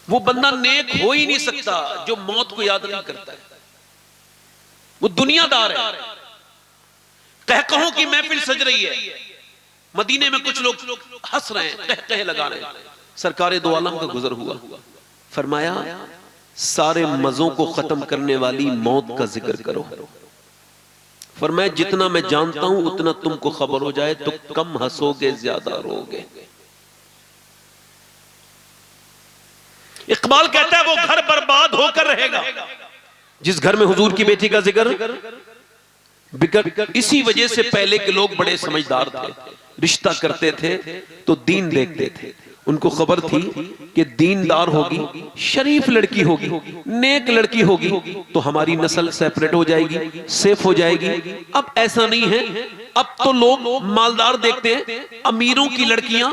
वो बंदा नेक हो ही नहीं सकता जो मौत को याद नहीं करता है। वो दुनियादार है। कहकहों की महफिल सज रही है, मदीने में कुछ लोग हंस रहे हैं, कहकहे लगा रहे हैं। सरकारे दो आलम का गुजर हुआ, फरमाया सारे मजों को खत्म करने वाली मौत का जिक्र करो। फरमाया जितना मैं जानता हूं उतना तुमको खबर हो जाए तो कम हंसोगे ज्यादा रोगे। इकबाल कहता है वो घर बर्बाद होकर रहेगा जिस घर में हुजूर की बेटी का जिक्र बिकर। इसी वजह से पहले के लोग बड़े समझदार थे, रिश्ता करते थे तो दीन देखते थे। उनको खबर थी कि दीनदार होगी, शरीफ लड़की होगी, नेक लड़की होगी तो हमारी नस्ल सेपरेट हो जाएगी, सेफ हो जाएगी। अब ऐसा नहीं है, अब तो लोग मालदार देखते हैं, अमीरों की लड़कियां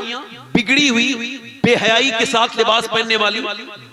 बिगड़ी हुई बेहयाई के साथ लिबास पहनने वाली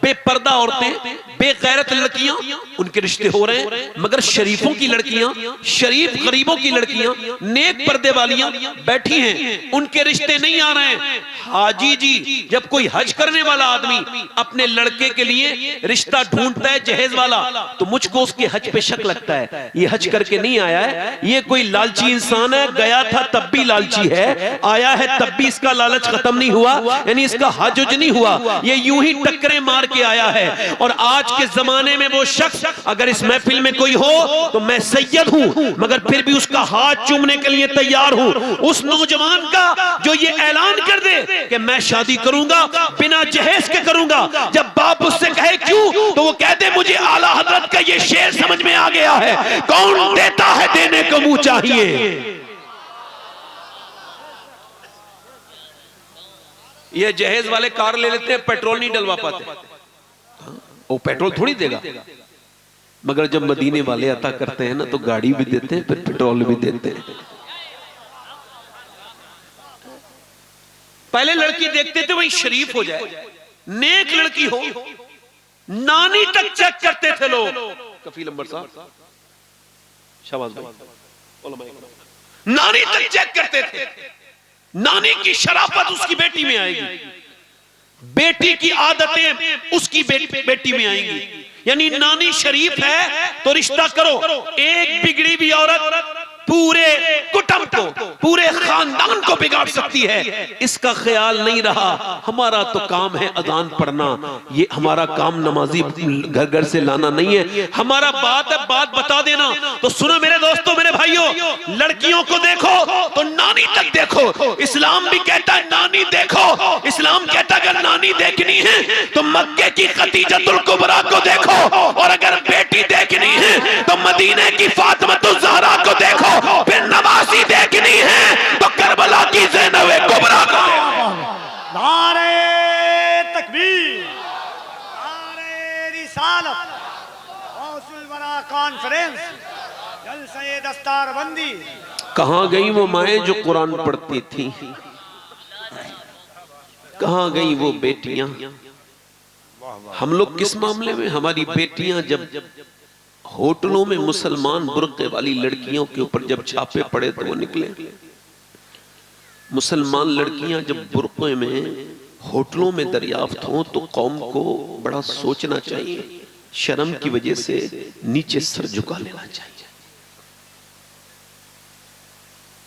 बेपर्दा औरतें, बेगैरत लड़कियां, उनके रिश्ते हो रहे हैं। मगर शरीफों की लड़कियां, शरीफ गरीबों की लड़कियां, नेक पर्दे वालियां बैठी हैं, उनके रिश्ते नहीं आ रहे हैं। हाजी जी, जब कोई हज करने वाला आदमी अपने लड़के के लिए रिश्ता ढूंढता है जहेज वाला, तो मुझको उसके हज पे शक लगता है, ये हज करके नहीं आया है, ये कोई लालची इंसान है, गया था तब भी लालची है, आया है तब भी इसका लालच खत्म नहीं हुआ, यानी इसका हज नहीं हुआ, ये यूं ही टक्करें मार के आया है। और आज के जमाने में वो शख्स अगर इस महफिल में कोई हो तो मैं सैयद हूं, मगर फिर भी उसका हाथ चूमने के लिए तैयार हूं। उस नौजवान का जो ये ऐलान कर दे कि मैं शादी करूंगा बिना जहेज के करूंगा, जब बाप उससे कहे क्यों, तो वो कहते मुझे आला हजरत का ये शेर समझ में आ गया है, कौन देता है देने को मुंह चाहिए। ये जहेज वाले कार ले लेते हैं, पेट्रोल नहीं डलवा पाते, वो पेट्रोल थोड़ी देगा, मगर जब मदीने वाले अता करते हैं ना तो गाड़ी भी देते हैं, फिर पेट्रोल भी देते हैं। पहले लड़की देखते थे वही शरीफ हो जाए, नेक लड़की हो, नानी तक चेक करते थे लोग। कफील अंबर साहब, शाबाश भाई, नानी तक चेक करते थे, नानी की शराफत उसकी बेटी में आएगी, बेटी की आदतें उसकी बेटी में आएंगी, यानी नानी शरीफ है तो रिश्ता करो। एक बिगड़ी हुई औरत पूरे कुटुंब को, पूरे खानदान को बिगाड़ सकती है, इसका ख्याल नहीं रहा। हमारा तो काम है अजान पढ़ना, ये हमारा काम नमाजी घर घर से लाना नहीं है, हमारा बात है बात बता देना। तो सुनो मेरे दोस्तों, मेरे भाइयों, लड़कियों को देखो तो नानी तक देखो। इस्लाम भी कहता है नानी देखो, इस्लाम कहता है अगर नानी देखनी है तो मक्के की खदीजतुल कुबरा को देखो, और अगर बेटी देखनी है तो मदीने की फातिमा ज़हरा को देखो, फिर नवासी देखनी है तो करबला की ज़ैनब कुबरा को देखो। नारे तकबीर, नारे रिसालत, गौसुल वरा कॉन्फ्रेंस, जलसे दस्तारबंदी। कहां गई वो माएँ जो कुरान पढ़ती थी, कहां गई वो बेटियां। हम लोग किस मामले में, हमारी बेटियां जब होटलों में मुसलमान बुर्के वाली लड़कियों के ऊपर जब छापे पड़े तो वो निकले। मुसलमान लड़कियां जब बुर्के में होटलों में दरियाफ्त हों तो कौम को बड़ा सोचना चाहिए, शर्म की वजह से नीचे सर झुका लेना चाहिए।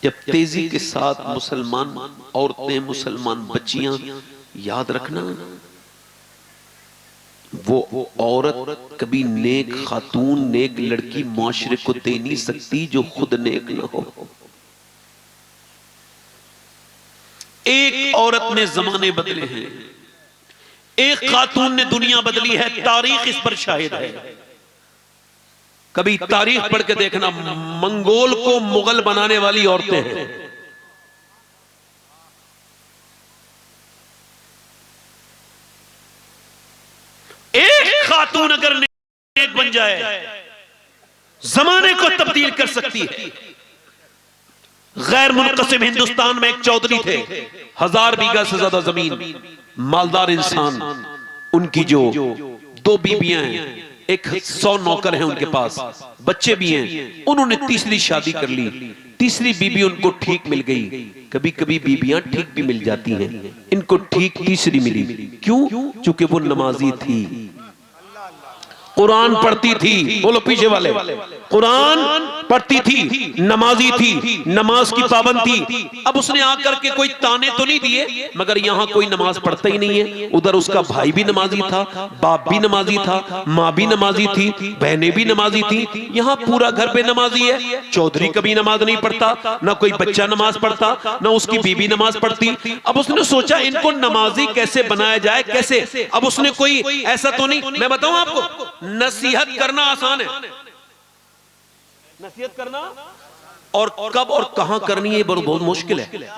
जब तेजी के साथ मुसलमान औरतें, मुसलमान बच्चियां, याद रखना वो औरत कभी नेक खातून, नेक लड़की माशरे को दे नहीं सकती जो खुद नेक ना हो। एक औरत ने जमाने बदले हैं, एक खातून ने दुनिया बदली है, तारीख इस पर शाहिद है। कभी तारीख पढ़ के देखना, मंगोल को मुगल बनाने वाली औरतें हैं। एक खातून अगर नेक बन जाए जमाने को तब्दील कर सकती है। गैर मुनक़सिम हिंदुस्तान में एक चौधरी थे, 1000 बीघा से ज्यादा जमीन, मालदार इंसान, उनकी जो 2 बीबियां हैं, एक 100 नौकर हैं उनके पास, बच्चे भी हैं। उन्होंने तीसरी शादी कर ली, तीसरी बीबी उनको ठीक मिल गई। कभी कभी बीबियां ठीक भी मिल जाती हैं, इनको ठीक तीसरी मिली। क्यों? क्योंकि वो नमाजी थी, कुरान पढ़ती थी। बोलो पीछे वाले, कुरान पढ़ती थी, नमाजी थी, नमाज की पाबंद थी। अब उसने आकर के कोई ताने तो नहीं दिए, मगर यहाँ कोई नमाज पढ़ता ही नहीं है। उधर उसका भाई भी नमाजी था, बाप भी नमाजी था, माँ भी नमाजी थी, बहनें भी नमाजी थी, यहाँ पूरा घर पे नमाजी है। चौधरी कभी नमाज नहीं पढ़ता, ना कोई बच्चा नमाज पढ़ता, ना उसकी बीबी नमाज पढ़ती। अब उसने सोचा इनको नमाजी कैसे बनाया जाए, कैसे। अब उसने कोई ऐसा तो नहीं, मैं बताऊं आपको, नसीहत करना आसान है, नसीहत करना और कब और कहां करनी है बहुत मुश्किल है।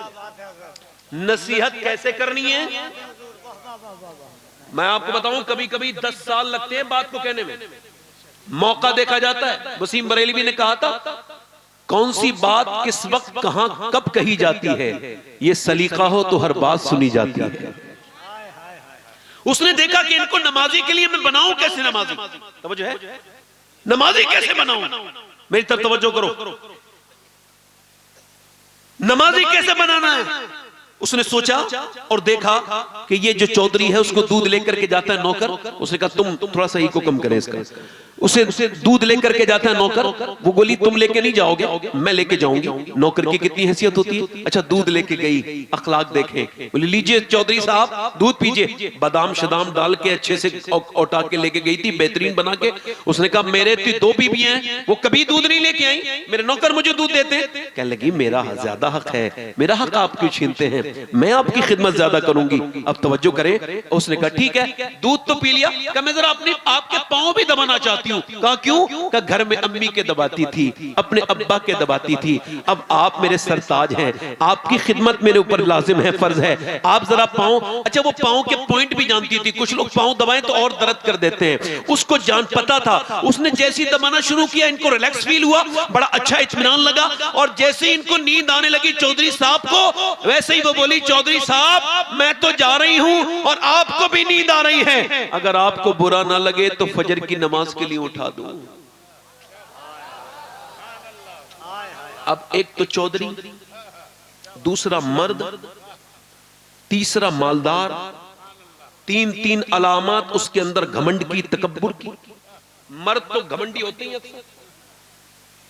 नसीहत कैसे करनी है मैं आपको बताऊं, कभी कभी 10 साल लगते हैं बात को कहने में, मौका देखा जाता है। वसीम बरेलवी ने कहा था, कौन सी बात किस वक्त कहां कब कही जाती है, ये सलीका हो तो हर बात सुनी जाती है। उसने देखा कि इनको नमाजी के लिए मैं बनाऊं कैसे, नमाजी तवज्जो है, नमाजी कैसे बनाऊं, मेरी तरफ तवज्जो करो, नमाजी कैसे बनाना है। उसने सोचा और देखा कि ये जो चौधरी है उसको दूध लेकर के जाता है नौकर। उसने कहा तुम थोड़ा सा इको कम करें इसका। उसे दूध लेकर के जाता है नौकर। वो बोली तुम लेके नहीं जाओगे, मैं लेके जाऊंगी। नौकर की कितनी हैसियत होती है। अच्छा दूध लेके गई, अखलाक देखें। बोली लीजिए चौधरी साहब दूध पीजिए। बादाम शदाम डाल के अच्छे से औटा के लेके गई थी, बेहतरीन बना के। उसने कहा मेरे तो 2 बीबी हैं, वो कभी दूध नहीं लेके आई, मेरे नौकर मुझे दूध देते हैं। कहने लगी मेरा ज्यादा हक है, मेरा हक आप क्यों छीनते हैं, मैं आपकी खिदमत ज्यादा करूंगी। अब तवज्जो करें। उसने कहा ठीक है दूध तो पी लिया। कहा मैं जरा अपने आपके पांव भी दबाना चाहती हूँ। कहा क्यों? कहा घर में अम्मी के दबाती थी, अपने अब्बा के दबाती थी, अब आप मेरे सरताज हैं, आपकी खिदमत मेरे ऊपर लाजिम है, फर्ज है, आप जरा पांव। अच्छा वो पांव के पॉइंट भी जानती थी, कुछ लोग पांव दबाएं तो और दर्द कर देते हैं, उसको जान पता था। उसने जैसे ही दबाना शुरू किया इनको रिलैक्स फील हुआ, बड़ा अच्छा इत्मीनान लगा। और जैसे ही इनको नींद आने लगी चौधरी साहब को, वैसे ही वो बोली चौधरी साहब मैं तो जा रही हूं और आपको भी नींद आ रही है, अगर आपको बुरा ना लगे तो फजर की नमाज के लिए उठा दूं। अब एक तो चौधरी, दूसरा मर्द, तीसरा मालदार, 3 अलामत उसके अंदर घमंड की, तकब्बुर की। मर्द तो घमंडी होते ही हैं।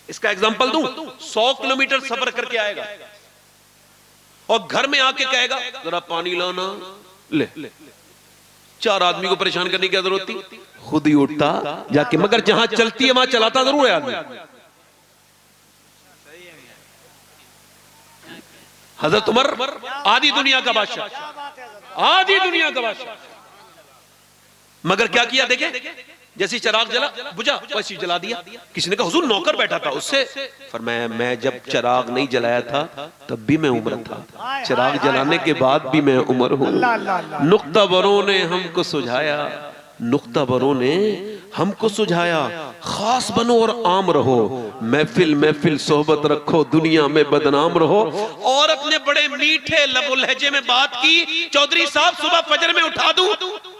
इसका एग्जांपल दूं, 100 किलोमीटर सफर करके आएगा और घर में आके कहेगा जरा पानी लाना, ले 4 आदमी को परेशान करने की क्या जरूरत थी, खुद ही उठता जाके। मगर जहां चलती है वहां चलाता जरूर है आदमी। हजरत उमर आधी दुनिया का बादशाह, आधी दुनिया का बादशाह, मगर क्या किया देखे, जैसी चिराग जला बुझा वैसी जला दिया। किसी ने कहा हुजूर नौकर बैठा था उससे, फरमाया मैं जब चिराग नहीं जलाया था तब भी मैं उम्र था, चिराग जलाने के बाद भी मैं उम्र हूं। नुक्ताबरों ने हमको सुझाया, नुक्ताबरों ने हमको सुझाया, खास बनो और आम रहो, महफिल महफिल सोहबत रखो, दुनिया में बदनाम रहो। और अपने बड़े मीठे लबो लहजे में बात की, चौधरी साहब सुबह फजर में उठा दूं।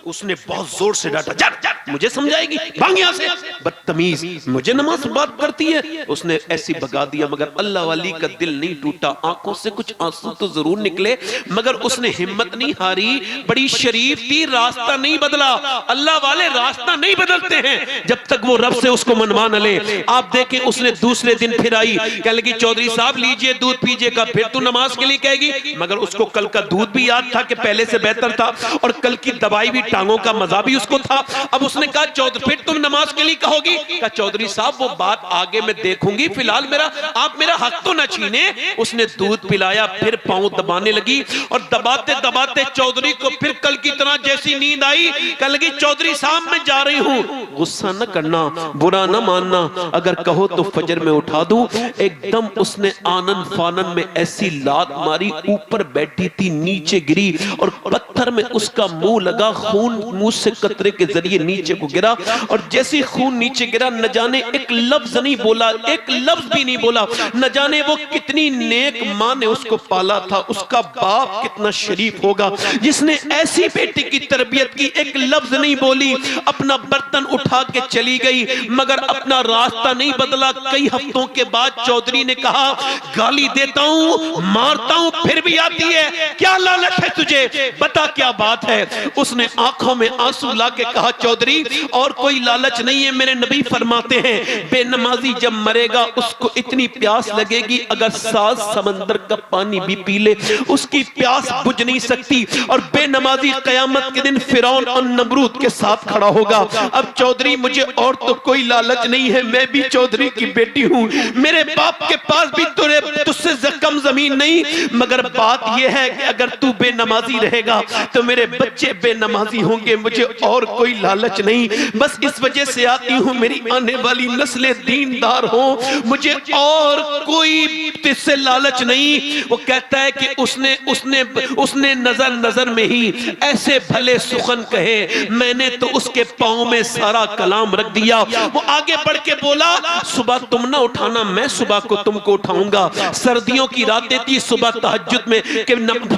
उसने बहुत जोर से डांटा, जा मुझे समझाएगी, भाग यहां से, बदतमीज, मुझे नमाज बात करती है। उसने ऐसी भगा दिया, मगर अल्लाह वाली का दिल नहीं टूटा, आंखों से कुछ आंसू तो जरूर निकले, मगर उसने हिम्मत नहीं हारी, बड़ी शरीफ थी, रास्ता नहीं बदला। अल्लाह वाले रास्ता नहीं बदलते हैं जब तक वो रब से उसको मनवा न ले। आप देखें उसने दूसरे दिन फिर आई, कहने लगी चौधरी साहब लीजिए दूध पीजिएगा, फिर तू नमाज के लिए कहेगी। मगर उसको कल का दूध भी याद था कि पहले से बेहतर था, और कल की दवाई भी, टांगों का मजा भी उसको था। अब उसने कहा चौधरी फिर तुम नमाज के लिए कहोगी? कहा चौधरी साहब वो बात आगे मैं देखूंगी, फिलहाल मेरा आप मेरा हक तो न छीने। उसने दूध पिलाया, फिर पांव दबाने लगी, और दबाते दबाते चौधरी को फिर कल की तरह जैसी नींद आई, कह लगी चौधरी साहब मैं जा रही हूं, गुस्सा न करना, बुरा न मानना, अगर कहो तो फजर में उठा दूं। एकदम उसने आनन फानन में ऐसी लात मारी, ऊपर बैठी थी नीचे गिरी, और पत्थर में उसका मुंह लगा, खून मुंह से कतरे के जरिए नीचे को गिरा। और जैसे खून नीचे गिरा, न जाने एक लफ्ज नहीं बोला, एक लफ्ज भी नहीं बोला। न जाने वो कितनी नेक मां ने उसको पाला था, उसका बाप कितना शरीफ होगा जिसने ऐसी बेटी की तरबियत की, एक लफ्ज नहीं बोली, अपना बर्तन उठा के चली गई, मगर अपना रास्ता नहीं बदला। कई हफ्तों के बाद चौधरी ने कहा गाली देता हूं, मारता हूं, फिर भी आती है, क्या लालच है तुझे, बता क्या बात है। उसने आंखों में आंसू लाके कहा चौधरी और कोई लालच नहीं है, मेरे नबी फरमाते हैं बेनमाजी जब मरेगा उसको इतनी प्यास लगेगी अगर 7 समंदर का पानी भी पी ले उसकी प्यास बुझ नहीं सकती। और बेनमाजी कयामत के दिन फिरौन और नमरूद के साथ खड़ा होगा। अब चौधरी मुझे और तो कोई लालच नहीं है, मैं भी चौधरी की बेटी हूं, मेरे बाप के पास भी तुझसे कम जमीन नहीं, मगर बात यह है कि अगर तू बेनमाजी रहेगा तो मेरे बच्चे बेनमाजी होंगे, मुझे और कोई लालच नहीं, बस इस वजह से आती हूं मेरी आने वाली नस्लें दीनदार हो, मुझे और कोई तुझसे लालच नहीं। वो कहता है कि उसने नजर नजर में ही ऐसे भले सुखन कहे, मैंने तो उसके पांव में सारा कलाम रख दिया। वो आगे बढ़ के बोला सुबह तुम ना उठाना, मैं सुबह को तुमको उठाऊंगा। सर्दियों की रातें थी, सुबह तहज्जुद में,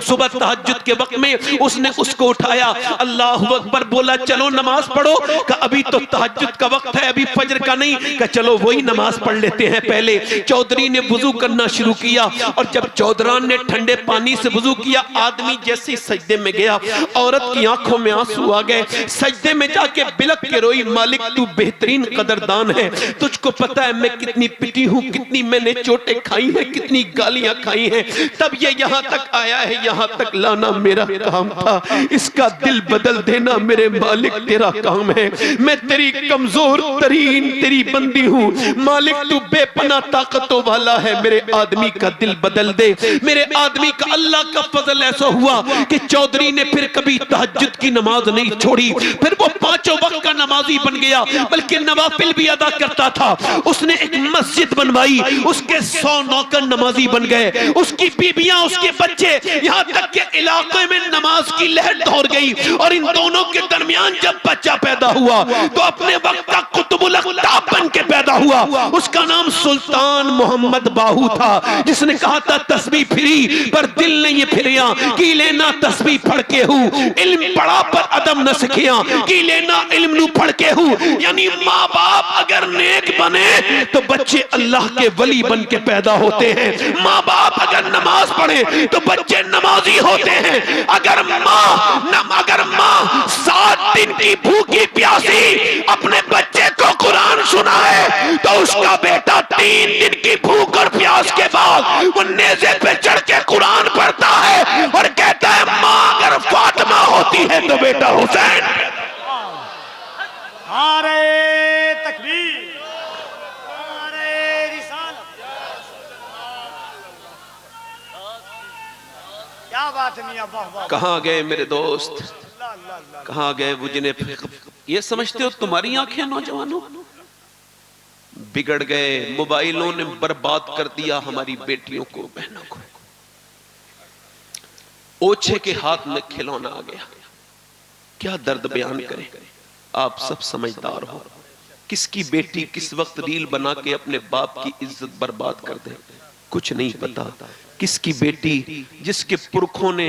सुबह तहज्जुद के वक्त में उसने उसको उठाया, अल्लाह अकबर बोला चलो नमाज पढ़ो। का अभी तो तहज्जुद का वक्त है, अभी फजर का नहीं। का चलो वही नमाज पढ़ लेते हैं। पहले चौधरी ने वुजू करना शुरू किया और जब चौधरान ने ठंडे पानी से वुजू किया, आदमी जैसे सजदे में गया, औरत की आंखों में आंसू आ गए। सजदे में जाके बिलक के रोई, मालिक तू बेहतरीन कदरदान है, तुझको पता है मैं कितनी पिटी हूँ, कितनी मैंने चोटें खाई हैं, कितनी गालियां खाई हैं, तब ये यहाँ तक आया है, यहाँ तक लाना मेरा काम था, इसका दिल बदल देना मेरे मालिक तेरा काम है। मैं तेरी कमजोर तरीन तेरी बंदी हूँ, मालिक तू बेपना ताकतों वाला है, मेरे आदमी का दिल बदल दे। मेरे आदमी का अल्लाह का फजल ऐसा हुआ कि चौधरी ने फिर कभी तहज्जुद की नमाज नहीं छोड़ी, फिर वो पांचों वक्त का नमाजी बन गया, बल्कि नवाफिल भी अदा करता था। उसने एक मस्जिद बनवाई, उसके 100 नौकर नमाजी बन गए, उसकी बीबियां, उसके बच्चे, यहाँ तक के इलाके में नमाज की लहर दौड़ गई। और इन दोनों के दरमियान जब बच्चा पैदा हुआ तो अपने वक्त का कुतुबुल अक़ताब बन के पैदा हुआ। उसका नाम सुल्तान मोहम्मद बाहू था, जिसने कहा था तस्बीह फिरी पर दिल नहीं फिरिया, की लेना तस्बीह पढ़ के हूँ, इल्म पढ़ा पर अदब न सिखिया, की लेना इल्म नू पढ़ के हूँ। यानी माँ बाप अगर नेक बने तो बच्चे अल्लाह के वली बन के पैदा होते हैं। माँ बाप अगर नमाज पढ़े तो बच्चे नमाजी होते हैं। अगर माँ 7 दिन की भूखी प्यासी अपने बच्चे को कुरान सुनाए तो उसका बेटा 3 दिन की भूख और प्यास के बाद वो नेज़े पे चढ़ के कुरान पढ़ता है और कहता है माँ अगर फातिमा होती है तो बेटा हुसैन। नारे तकबीर, नारे रिसालत। क्या बात है मियां, वाह वाह। कहाँ गए मेरे दोस्त, कहाँ गए वो जिन्हें ये समझते हो तुम्हारी आंखें नौजवानों, बिगड़ गए। मोबाइलों ने बर्बाद कर दिया हमारी बेटियों को, बहनों को। ओछे के हाथ में खिलौना आ गया, क्या दर्द बयान करें। आप सब समझदार हो, किसकी बेटी किस वक्त रील बना के अपने बाप की इज्जत बर्बाद कर दे, कुछ नहीं पता। किसकी बेटी जिसके पुरखों ने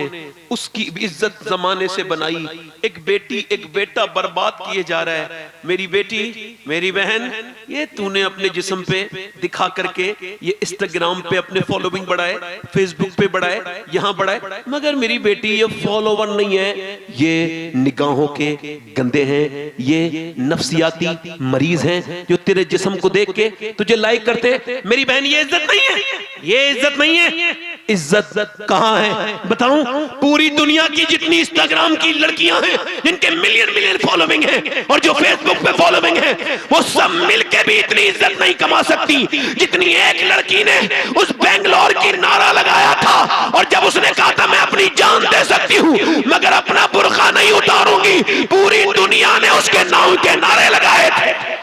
उसकी इज्जत जमाने से बनाई, एक बेटी एक बेटा बर्बाद किए जा रहा है। मेरी बेटी, मेरी बहन, ये तूने अपने जिस्म पे दिखा करके ये इंस्टाग्राम पे अपने फॉलोइंग बढ़ाए, फेसबुक पे बढ़ाए, यहाँ बढ़ाए, मगर मेरी बेटी ये फॉलोवर नहीं है, ये निगाहों के गंदे हैं, ये नफ्सियाती मरीज हैं जो तेरे जिस्म को देख के तुझे लाइक करते। मेरी बहन ये इज्जत नहीं है, ये इज्जत नहीं है। इज्जत कहां है बताऊं? पूरी दुनिया की जितनी इंस्टाग्राम की लड़कियां हैं जिनके मिलियन फॉलोइंग है और जो फेसबुक पे फॉलोइंग है, वो सब मिलके भी इतनी इज्जत नहीं कमा सकती जितनी एक लड़की ने उस बेंगलोर की नारा लगाया था। और जब उसने कहा था मैं अपनी जान दे सकती हूँ मगर अपना बुर्का नहीं उतारूंगी, पूरी दुनिया ने उसके नाम के नारे लगाए थे।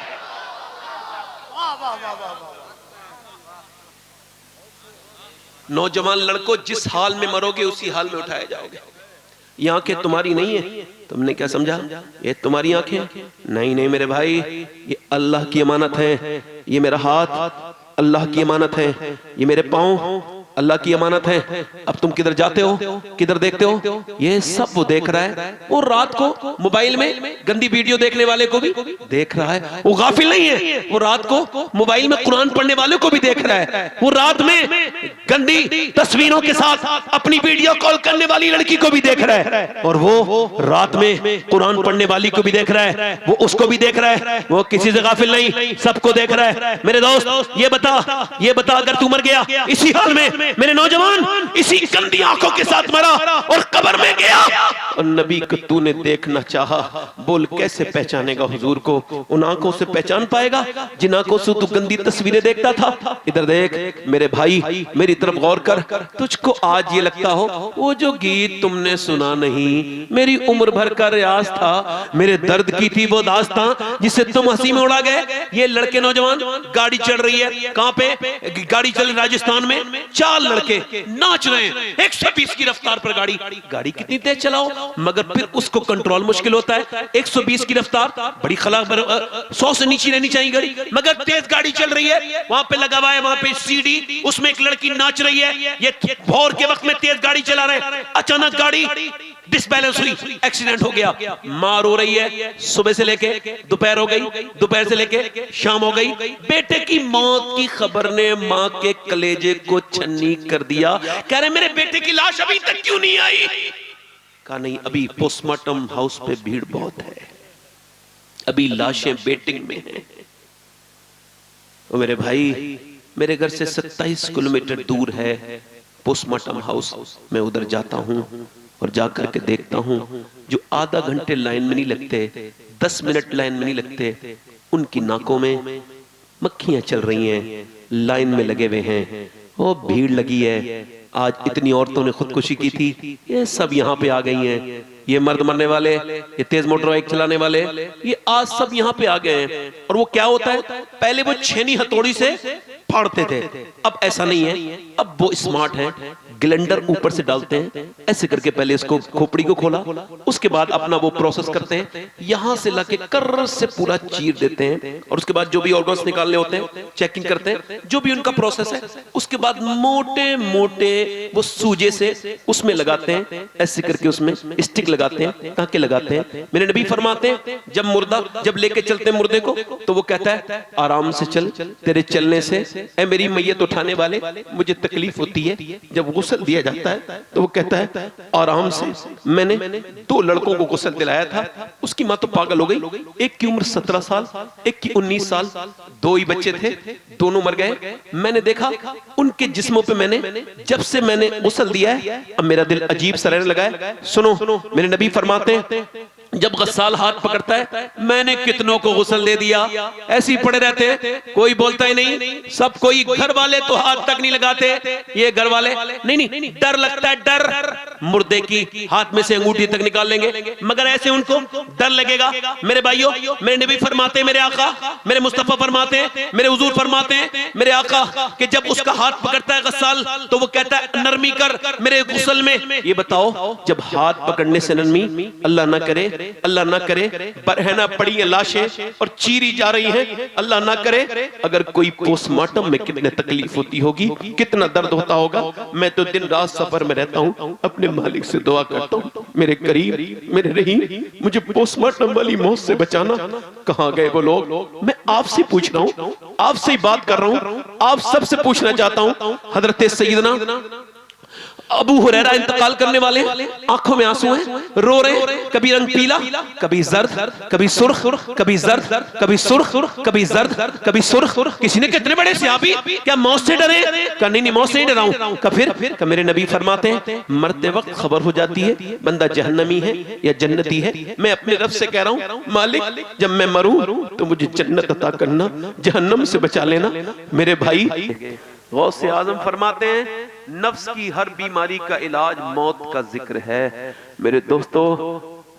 नौजवान लड़कों, जिस हाल में मरोगे उसी हाल में उठाए जाओगे। ये आंखें तुम्हारी नहीं है, तुमने क्या समझा ये तुम्हारी आंखें? नहीं नहीं मेरे भाई, ये अल्लाह की अमानत है। ये मेरा हाथ अल्लाह की अमानत है, ये मेरे पाँव अल्लाह की अमानत है। अब तुम किधर जाते हो, किधर देखते हो, ये सब वो देख रहा है। वो रात को मोबाइल में गंदी वीडियो देखने वाले को भी देख रहा है, वो गाफिल नहीं है। वो रात को मोबाइल में कुरान पढ़ने वाले को भी देख रहा है। वो रात में गंदी तस्वीरों के साथ अपनी वीडियो कॉल करने वाली लड़की को भी देख रहा है, और वो रात में कुरान पढ़ने वाली को भी देख रहा है, वो उसको भी देख रहा है। वो किसी से गाफिल नहीं, सबको देख रहा है। मेरे दोस्त ये बता अगर तू मर गया इसी हाल में, मेरे नौजवान इसी गंदी आंखों के साथ मरा और कब्र में गया और नबी को तूने देखना चाहा, बोल कैसे पहचानेगा हुजूर को? उन आंखों से पहचान पाएगा जिन आंखों से तू गंदी तस्वीरें देखता था। इधर देख मेरे भाई, मेरी तरफ गौर कर। तुझको आज ये लगता हो वो जो गीत तुमने सुना नहीं, मेरी उम्र भर का रियाज था, मेरे दर्द की थी वो दास्तां जिसे तुम हंसी में उड़ा गए। ये लड़के नौजवान गाड़ी चढ़ रही है, कहां पे गाड़ी चल, राजस्थान में 4 लड़के नाच रहे हैं 120 की रफ्तार पर। गाड़ी कितनी तेज चलाओ मगर फिर उसको कंट्रोल मुश्किल होता है। 120 की रफ्तार बड़ी खला 100 से नीचे रहनी चाहिए गाड़ी, मगर तेज गाड़ी चल रही है। वहां पे लगा हुआ है, वहां पे सीडी, उसमें एक लड़की नाच रही है। ये भोर के वक्त में तेज गाड़ी चला रहे हैं। अचानक गाड़ी डिसबैलेंस हुई, एक्सीडेंट हो गया। मां रो रही है, सुबह से लेके दोपहर हो गई, दोपहर से लेके शाम हो गई। बेटे की मौत की खबर ने मां के कलेजे को छन्नी कर दिया। कह रहे मेरे बेटे की लाश अभी तक क्यों नहीं आई? कहा नहीं, अभी पोस्टमार्टम हाउस पे भीड़ बहुत है, अभी लाशें वेटिंग में हैं। और मेरे भाई, मेरे घर से 27 किलोमीटर दूर है पोस्टमार्टम हाउस। मैं उधर जाता हूं और जाकर के देखता हूं, जो आधा घंटे लाइन में नहीं लगते, 10 मिनट लाइन में नहीं लगते, उनकी नाकों में मक्खियां चल रही हैं, लाइन में लगे हुए हैं। वो भीड़ लगी है। आज इतनी औरतों ने खुदकुशी की थी, ये सब यहाँ पे आ गई हैं। ये मर्द मरने वाले, ये तेज मोटर बाइक चलाने वाले, ये आज सब यहाँ पे आ गए हैं। और वो क्या होता है, पहले वो छेनी हथौड़ी से फाड़ते थे, अब ऐसा नहीं है। अब वो स्मार्ट है, ग्लेंडर ऊपर से डालते हैं, ऐसे करके पहले इसको खोपड़ी को खोला, उसके बाद अपना वो प्रोसेस करते हैं, यहां से लाके कर्र से पूरा चीर देते हैं। और उसके बाद जो भी ऑर्गन्स निकालने होते हैं चेकिंग करते हैं, जो भी उनका प्रोसेस है। उसके बाद मोटे मोटे वो सूजे से उसमें लगाते हैं, ऐसे करके उसमें स्टिक लगाते हैं, टाँके लगाते हैं। मेरे नबी फरमाते हैं, जब लेके चलते हैं मुर्दे को, तो वो कहता है आराम से चल, तेरे चलने से ऐ मेरी मैयत उठाने वाले मुझे तकलीफ होती है। जब गुस्ल दिया जाता है तो वो कहता है आराम से। मैंने 2 लड़कों को गुस्ल दिलाया था, उसकी मां तो पागल हो गई। एक की उम्र 17 साल, एक की 19 साल, 2 ही बच्चे थे, दोनों मर गए। मैंने देखा उनके जिस्मों पे, जब से मैंने गुस्ल दिया है, अब मेरा दिल अजीब सा रहने लगा है। सुनो, मेरे नबी फरमाते हैं, जब गस्साल हाथ पकड़ता है, मैंने कितनों को गुस्ल दे दिया, ऐसे ही पड़े रहते हैं, कोई बोलता ही नहीं। सब कोई, घर वाले तो हाथ तक नहीं लगाते, ये घर वाले नहीं, डर लगता है, डर मुर्दे की हाथ में से अंगूठी तक निकाल लेंगे, मगर ऐसे उनको डर लगेगा। मेरे भाइयों, मेरे नबी फरमाते हैं, मेरे आका, मेरे मुस्तफा फरमाते हैं, मेरे हुजूर फरमाते हैं, मेरे आका, कि जब उसका हाथ पकड़ता है गस्साल, तो वो कहता है नरमी कर मेरे गुस्ल में। ये बताओ, जब हाथ पकड़ने से नरमी, अल्लाह ना करे, अल्लाह ना करे, बरहना पड़ी है लाशें और चीरी जा रही हैं, अल्लाह ना करे, अगर कोई पोस्टमार्टम में कितने तकलीफ होती होगी, कितना दर्द होता होगा। मैं तो दिन रात सफर में रहता हूं, अपने मालिक से दुआ करता हूं, मेरे करीम, मेरे रहीम, मुझे पोस्टमार्टम वाली मौत से बचाना। कहां गए वो लोग? मैं आपसे पूछ रहा हूं, आपसे ही बात कर रहा हूं, आप सबसे पूछना चाहता हूं। हजरत सैयदना अबू हुरैरा इंतकाल करने वाले, आंखों में आंसू हैं, रो रहे, कभी रंग पीला, कभी जर्द, कभी सुर्ख, कभी जर्द, कभी सुर्ख, कभी जर्द, कभी सुर्ख। किसी ने कितने बड़े सहाबी क्या मौत से डरे? कहा नहीं, मौत से नहीं डरा हूं। का फिर मेरे नबी फरमाते हैं, मरते वक्त खबर हो जाती है बंदा जहन्नमी है या जन्नती है। मैं अपने रब से कह रहा हूं, मालिक जब मैं मरूं तो मुझे जन्नत अता करना, जहन्नम से बचा लेना। मेरे भाई, गौसे आजम फरमाते हैं, नफ्स की हर बीमारी का इलाज मौत का जिक्र है। मेरे दोस्तों,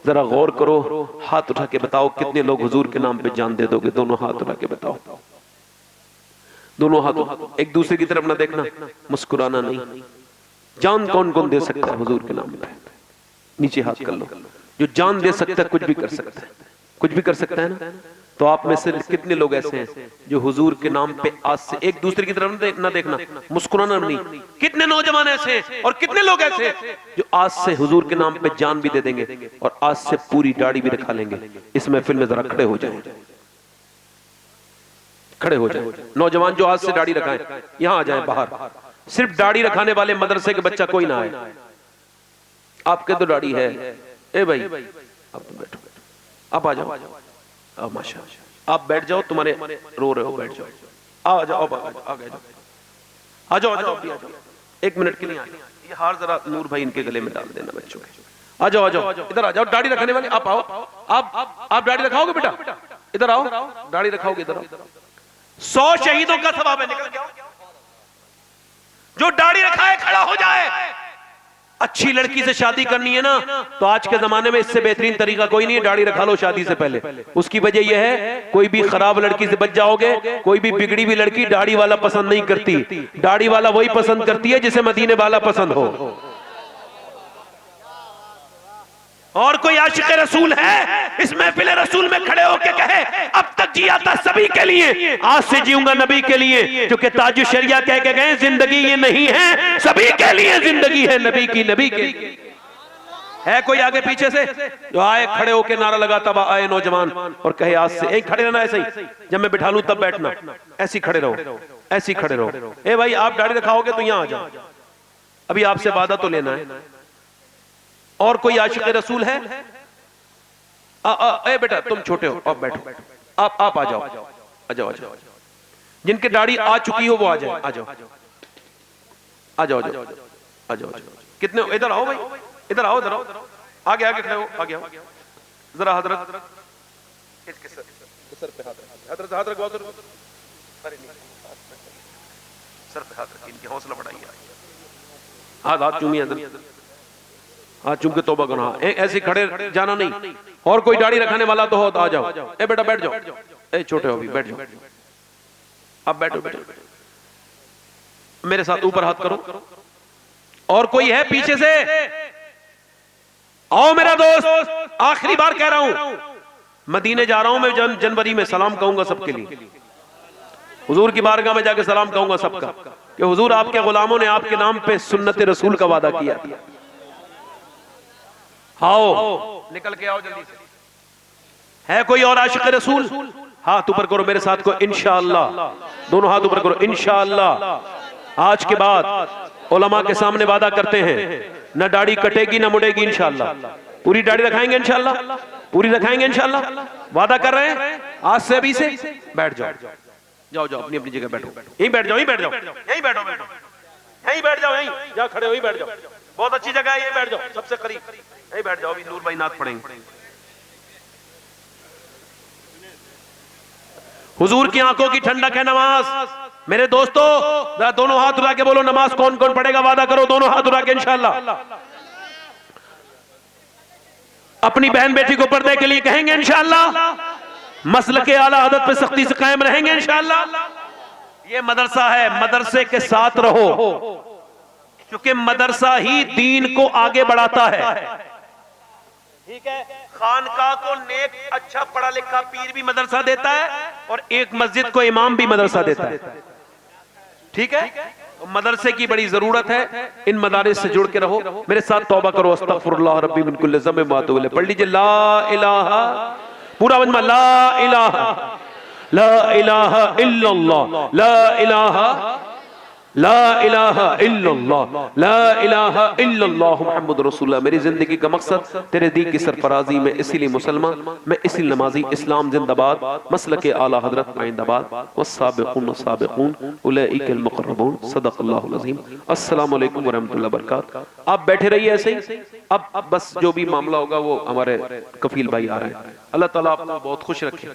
जरा गौर करो, हाथ उठा के बताओ कितने लोग हुजूर के नाम पे जान दे दोगे? दोनों हाथ उठा के बताओ, दोनों हाथ, एक दूसरे की तरफ ना देखना, मुस्कुराना नहीं। जान कौन कौन दे सकता है हुजूर के नाम पे? नीचे हाथ कर लो। जो जान दे सकता है, कुछ भी कर सकता है, कुछ भी कर सकता है ना। तो आप में से कितने लोग ऐसे हैं जो हुजूर के नाम पे आज से, एक दूसरे की तरफ ना देखना, मुस्कुराना नहीं। कितने नौजवान ऐसे हैं और कितने लोग ऐसे हैं जो आज से हुजूर के नाम पे जान भी दे देंगे और आज से पूरी दाढ़ी भी रखा लेंगे। इस महफिल में जरा खड़े हो जाएं, खड़े हो जाएं। नौजवान जो आज से दाढ़ी रखाएं, यहां आ जाएं बाहर। सिर्फ दाढ़ी रखाने वाले मदरसे के बच्चा कोई ना आए। आपके तो दाढ़ी है, ए भाई आप तो बैठो, आप आ जाओ, माशा, आप बैठ जाओ, तुम्हारे रो रहे हो, बैठ जाओ, आ जाओ, आ गए, आ जाओ, आ जाओ, 1 मिनट के लिए ये हार जरा नूर भाई इनके गले में डाल देना बच्चों के। आ जाओ, इधर आ जाओ, दाढ़ी रखने वाले आप आओ, आप दाढ़ी रखाओगे बेटा? इधर आओ, दाढ़ी रखाओगे, इधर आओ। 100 शहीदों का सवाब है, निकल जाओ। जो दाढ़ी रखाए खड़ा हो जाए। अच्छी लड़की से शादी करनी है ना, तो आज के जमाने में इससे बेहतरीन तरीका कोई नहीं है, दाढ़ी रखा लो शादी से पहले। उसकी वजह यह है, कोई भी खराब लड़की से बच जाओगे। कोई भी बिगड़ी हुई लड़की दाढ़ी वाला पसंद नहीं करती, दाढ़ी वाला वही पसंद करती है जिसे मदीने वाला पसंद हो। और कोई आशिक़ रसूल है इस महफिल रसूल में खड़े होके कहे, अब तक जिया था सभी के लिए, आज से जीऊंगा नबी के लिए, क्योंकि ताज शरिया कह के गए जिंदगी ये नहीं है सभी के लिए, जिंदगी है नबी की, नबी के लिए। है कोई आगे पीछे से जो आए खड़े होके नारा लगाता हुआ आए नौजवान और कहे आज से यहीं खड़े रहना, ऐसे ही जब मैं बिठा लूं तब बैठना, ऐसे खड़े रहो, ऐसे खड़े रहो। ए भाई आप दाढ़ी रखाओगे तो यहां आ जाओ, अभी आपसे वादा तो लेना है। और कोई आशिक रसूल है? ए बेटा तुम छोटे हो, आप बैठो, आप आ जाओ, आ जाओ, आ जाओ। जिनकी दाढ़ी आ चुकी हो वो आ जाए, आ जाओ, आ जाओ, आ जाओ, आ जाओ। कितने इधर आओ भाई, इधर आओ, इधर आओ, आगे आगे खड़े हो, आगे आओ जरा। हजरत इसके सर पे हाथ रख, हजरत हाथ रखवाओ, सर पे हाथ रख, इनकी हौसला बढ़ाइए। हाथ चूमिए, हाथ चूम के तौबा करो। ऐसे खड़े जाना नहीं। और कोई दाढ़ी रखने वाला तो हो तो आ जाओ। ए बेटा बैठ जाओ, ए छोटे हो अभी, बैठ जाओ, अब बैठो, बैठो मेरे साथ, ऊपर हाथ करो। और कोई है पीछे से? आओ मेरा दोस्त, आखिरी बार कह रहा हूं, मदीने जा रहा हूं मैं, जनवरी में सलाम कहूंगा सबके लिए, हुजूर की बारगाह में जाके सलाम कहूंगा सबका कि हुजूर आपके गुलामों ने आपके नाम पे सुन्नत रसूल का वादा किया। आओ निकल के आओ जल्दी से। है कोई और आशिक रसूल? हाथ ऊपर करो मेरे साथ को, इंशाअल्लाह, दोनों हाथ ऊपर करो, इंशाअल्लाह। आज के बाद उलमा के सामने वादा करते हैं, न दाढ़ी कटेगी न मुड़ेगी इंशाअल्लाह। पूरी दाढ़ी रखाएंगे इंशाअल्लाह, पूरी रखाएंगे इंशाअल्लाह, वादा कर रहे हैं। आज से अभी से बैठ जाओ, जाओ जाओ अपनी अपनी जगह बैठो, यहीं बैठ जाओ, यहीं बैठ जाओ, यहीं बैठो, बैठो यहीं बैठ जाओ, यहीं जहाँ खड़े हो यहीं बैठ जाओ। बहुत अच्छी जगह है, यहीं बैठ जाओ, सबसे करीब यहीं बैठ जाओ। अभी नूर भाई नाथ पढ़ेंगे। हुजूर की आंखों की ठंडक है नमाज। मेरे दोस्तों दोनों हाथ उठा के बोलो, नमाज कौन कौन पढ़ेगा? वादा करो, दोनों हाथ उठा के इंशाअल्लाह। अपनी बहन बेटी को पर्दे के लिए कहेंगे इंशाअल्लाह। मसल के आला आदत पे सख्ती से कायम रहेंगे इंशाअल्लाह। ये मदरसा है, मदरसे के साथ रहो, क्योंकि मदरसा ही दीन को आगे बढ़ाता है। ठीक है, खानका को नेक अच्छा पढ़ा लिखा पीर भी मदरसा देता है और एक मस्जिद को इमाम भी मदरसा देता है। ठीक है, मदरसे की बड़ी जरूरत है। इन मदारिस से जुड़ के रहो। मेरे साथ तौबा करो, अस्तगफिरुल्लाह रब्बी मिन कुल्लि ज़म्बिन व अतूबु इलैह। पढ़ लीजिए ला इलाहा, पूरा मजमा, ला इलाहा, ला इलाहा इल्लल्लाह, ला इलाहा, ला इलाहा इल्लल्लाह, ला इलाहा इल्लल्लाह मुहम्मद रसूलुल्लाह। मेरी जिंदगी का मकसद तेरे दीन की सरफराजी में, इसीलिए मुसलमान मैं, इसीलिए नमाजी। इस्लाम जिंदाबाद, मसलके आला हजरत आइंदाबाद। वस्साबिकून साबिकून उलैइकल मुक़र्रबून। सदक़ल्लाहुल अज़ीम। अस्सलामु अलैकुम व रहमतुल्लाहि व बरकातहू। आप बैठे रहिए ऐसे ही। अब बस जो भी मामला होगा वो हमारे कफील भाई आ रहे हैं। अल्लाह ताला आपको बहुत खुश रखे।